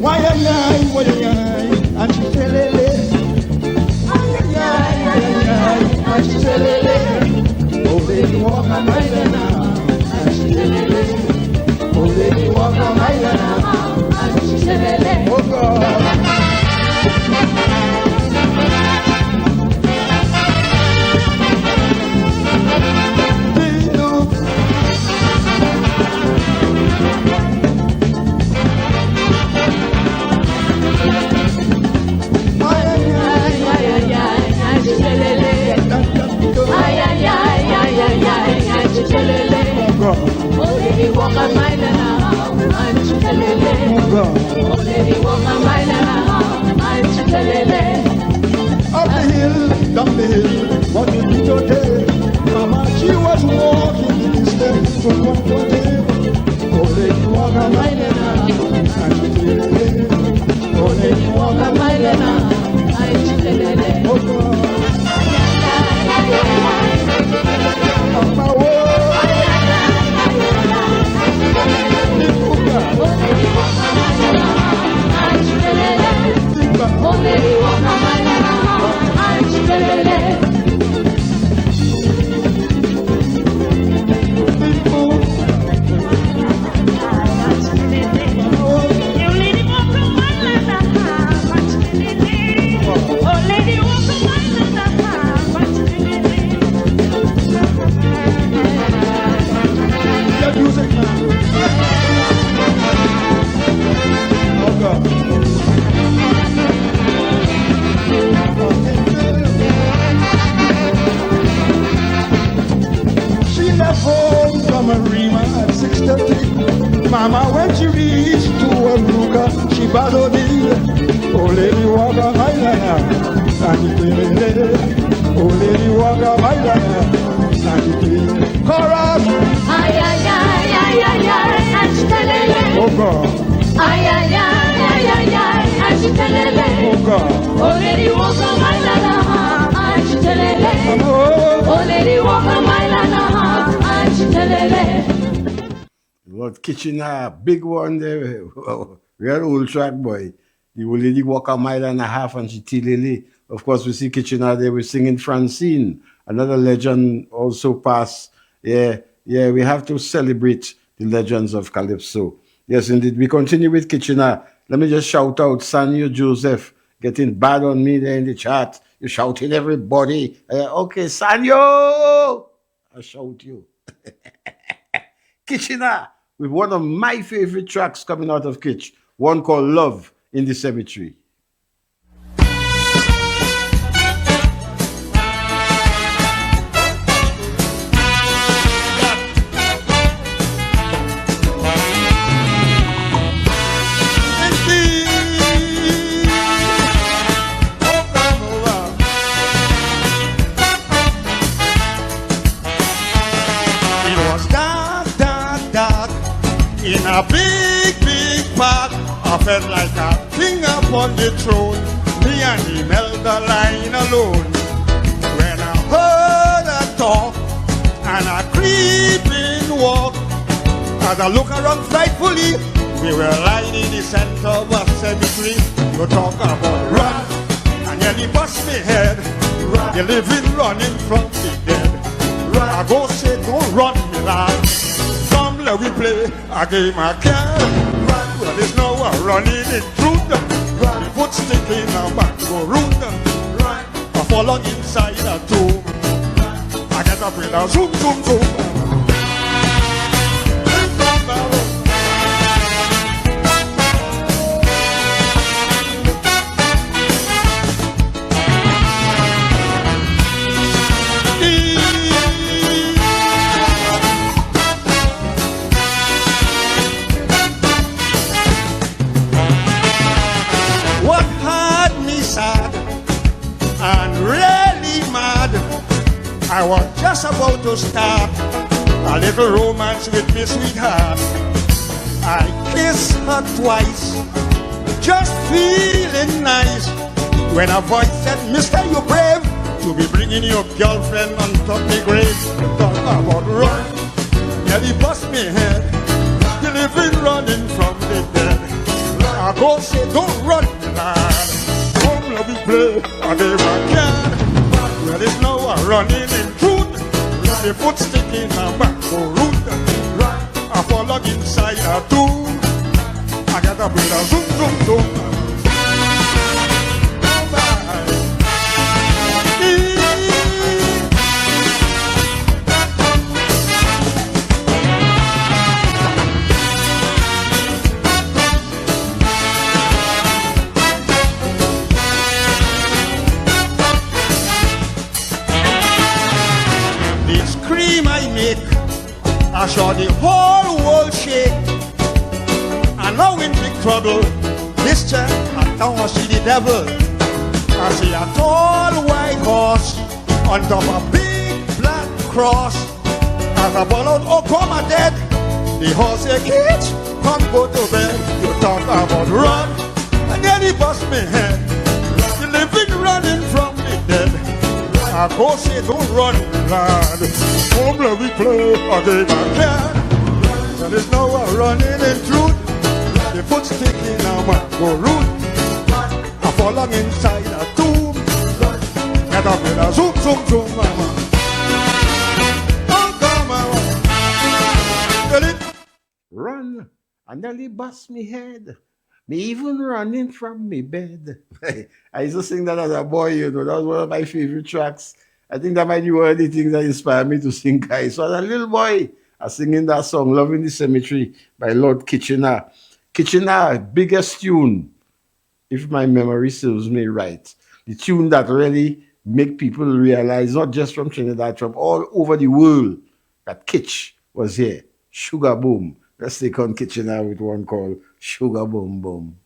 Why and she say lele. And she say lele. Oh baby walk a mile now. And she say lele. Oh baby walk a mile now. And she say lele. Oh God. Oh, baby, walk a mile now, and chittelele. Oh, baby, walk a mile now, and chittelele. Up the hill, down the hill, what did we do? Mama, she was walking in the steps so comfortable. Oh, baby, walk a mile now, and Mama, when she reached to a brooker, she followed it. Oh, lady, walk a mile and oh, lady, walk a mile and chorus. Ay, ay, ay, ay, ay, ay, ashtelele. Oh, God. Ay, ay, ay, ay, ay, ay, ashtelele. Oh, God. Oh, lady, walk a mile and a half, ashtelele. Oh, lady, walk a mile and a half, ashtelele. Lord Kitchener, big one there. Real old track boy. The old lady walk a mile and a half and she tilly. Of course, we see Kitchener there. We're singing Francine. Another legend also passed. Yeah, we have to celebrate the legends of Calypso. Yes, indeed. We continue with Kitchener. Let me just shout out Sanyo Joseph getting bad on me there in the chat. You're shouting everybody. Okay, Sanyo! I shout you. Kitchener, with one of my favorite tracks coming out of Kitch, one called Love in the Cemetery. In a big, big park, I felt like a king upon the throne. Me and him held the line alone. When I heard a talk and a creeping walk, as I look around frightfully, we were lying in the center of a cemetery. You talk about run, and nearly bust me head. The living running from the dead. I go say, don't run, me lad. We play a game I can. Well, there's no one running in truth. The foot sticking a back go root. I fall on inside a tomb. I get up with a zoom, zoom, zoom. I was just about to start a little romance with my sweetheart. I kissed her twice, just feeling nice, when a voice said, Mister, you brave to be bringing your girlfriend on top the grave. Talk about run, nearly bust me head. The living running from the dead. I go say, don't run, lad. Come let me play a game I can. Well, there's no one running in truth. The foot sticking a back for root. I fall inside a tomb. I got up with a zoom, zoom, zoom. I saw the whole world shake. I know in big trouble. This chap, I don't want to see the devil. I see a tall white horse on top of a big black cross. As I ball out, oh come a dead. The horse said, kids, come go to bed. You talk about run, and then he bust me head. The living running from the dead. I go say don't run, lad. Home we play a game I can. There is no one running in truth. The foot sticking a man go root. I fall on inside a tomb. Get up with a zoom, zoom, zoom, mama. Oh, come on. Run, and nearly bust me head. Me even running from me bed. I used to sing that as a boy, you know. That was one of my favorite tracks. I think that might be one of the things that inspired me to sing Kaiso. As a little boy, I was singing that song, Love in the Cemetery, by Lord Kitchener. Kitchener, biggest tune, if my memory serves me right. The tune that really make people realize, not just from Trinidad, from all over the world, that Kitch was here. Sugar Boom. Let's take on Kitchener with one called Sugar Boom Boom.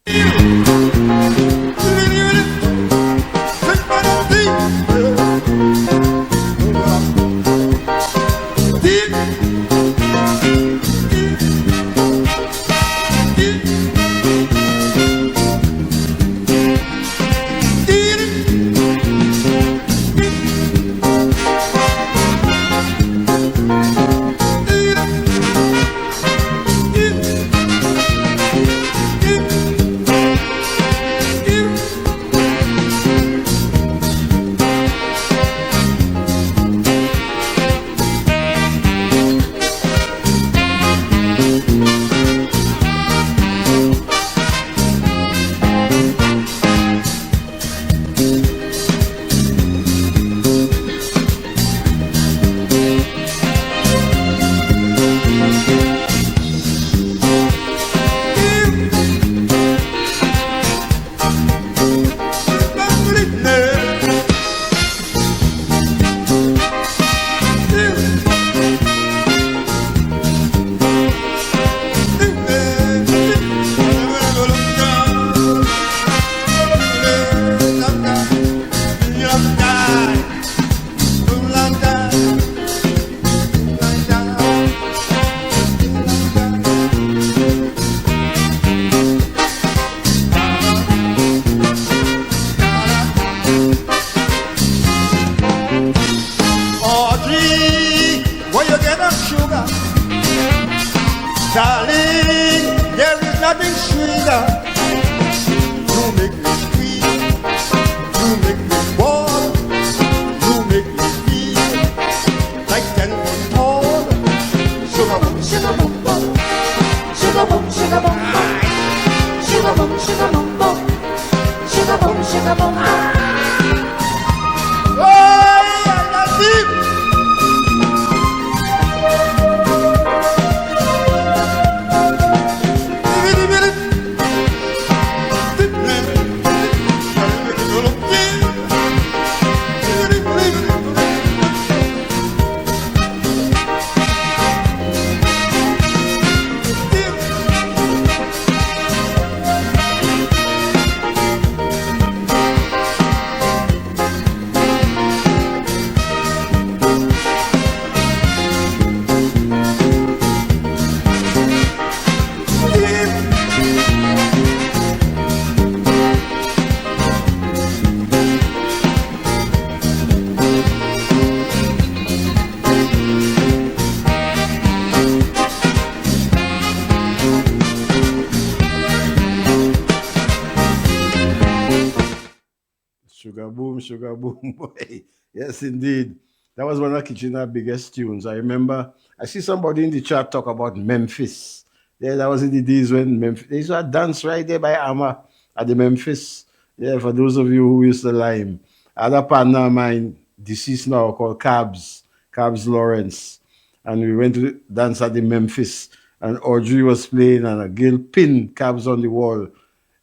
Sugar Boom Boy. Yes, indeed. That was one of Kitchener's biggest tunes. I remember, I see somebody in the chat talk about Memphis. Yeah, that was in the days when Memphis, they used to dance right there by Amma at the Memphis. Yeah, for those of you who used to lime. Other partner of mine, deceased now, called Cabs Lawrence. And we went to dance at the Memphis. And Audrey was playing and a girl pinned Cabs on the wall.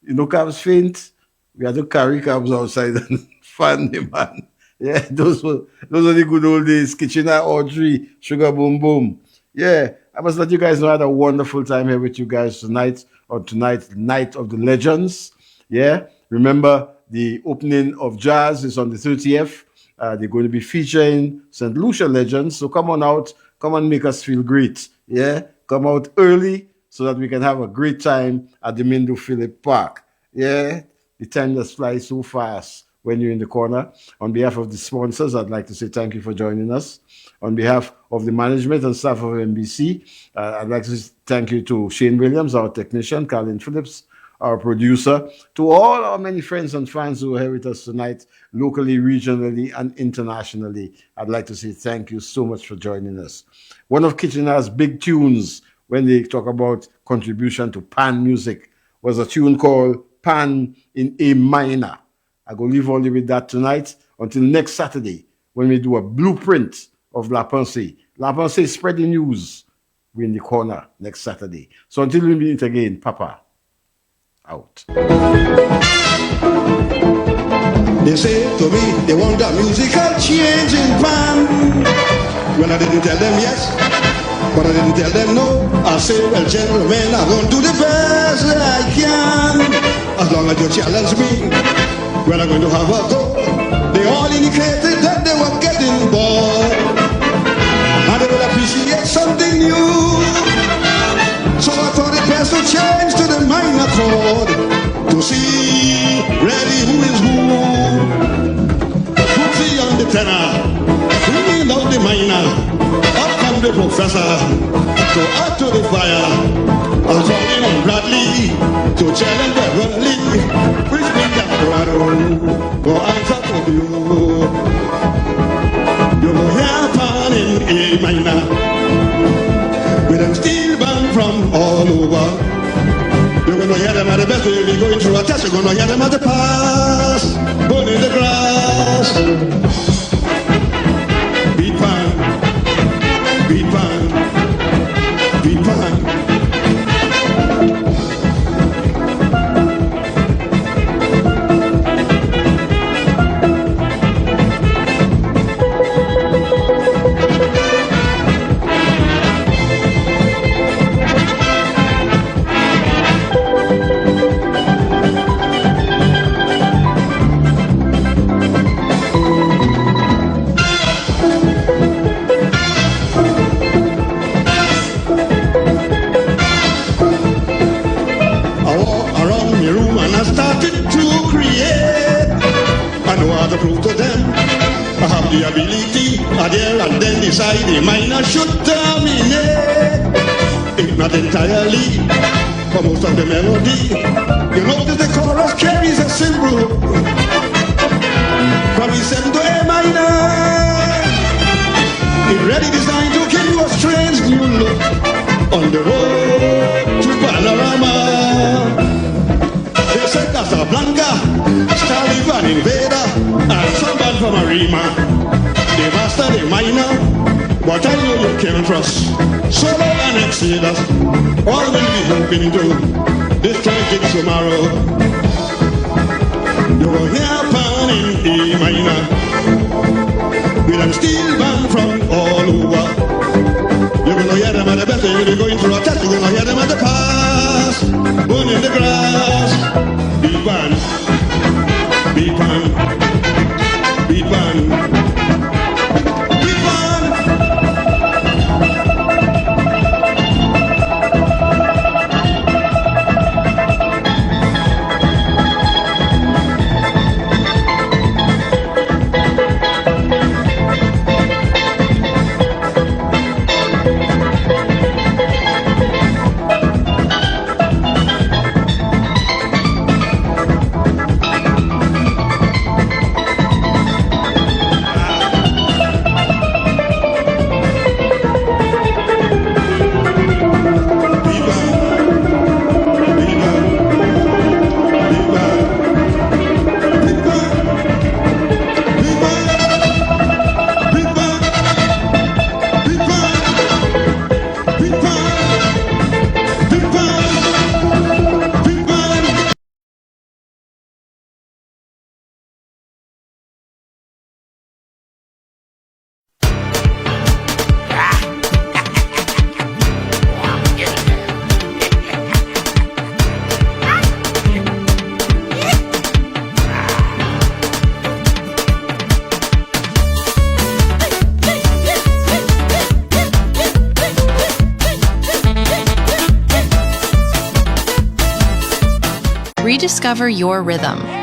You know Cabs faint? We had to carry Cabs outside and fan the man. Yeah, those are the good old days. Kitchener, Audrey, Sugar Boom Boom. Yeah, I must let you guys know I had a wonderful time here with you guys tonight, Night of the Legends. Yeah, remember the opening of Jazz is on the 30th. They're going to be featuring St. Lucia legends. So come on out, come and make us feel great. Yeah, come out early so that we can have a great time at the Mindu Phillip Park. Yeah, the time just flies so fast when you're in the corner. On behalf of the sponsors, I'd like to say thank you for joining us. On behalf of the management and staff of NBC, I'd like to say thank you to Shane Williams, our technician, Colin Phillips, our producer, to all our many friends and fans who are here with us tonight, locally, regionally, and internationally. I'd like to say thank you so much for joining us. One of Kitchener's big tunes when they talk about contribution to pan music was a tune called Pan in A Minor. I'm going to leave only with that tonight until next Saturday when we do a blueprint of La Pensée. La Pensée, spread the news. We're in the corner next Saturday. So until we meet again, Papa, out. They say to me they want a musical change in pan. When I didn't tell them yes, But I didn't tell them no. I said, well, gentlemen, I'm going to do the best that I can. As long as you challenge me, well, I'm going to have a go. They all indicated that they were getting bored, and they would appreciate something new. So I thought it best to change to the minor chord to see really who is who. Put the on the tenor, bringing out the minor. Up come the professor to add to the fire. I'm calling on Bradley to challenge Beverly. Which means that go answer to you. You go hear fun in A minor with them steel band from all over. You're gonna hear them at the best way we going through a test. You're gonna hear them at the pass, burn in the grass. Beat pan, beat pan, beat pan. The ability are there and then decide the minor should terminate. If not entirely, for most of the melody, you notice the chorus carries a symbol from E7 to A minor. It's really designed to give you a strange new look on the road to Panorama. They said Casablanca, Taliban invader, and somebody from Arima. They master the minor, but I know you can trust. Solo and Exodus, all will be hoping to destroy it tomorrow. You will hear pan in A minor, with them steel band from all over. You're gonna hear them at the best, you're going through a test, you're gonna hear them at the pass, burn in the grass. Beat pan, beat pan, beat pan. Rediscover your rhythm.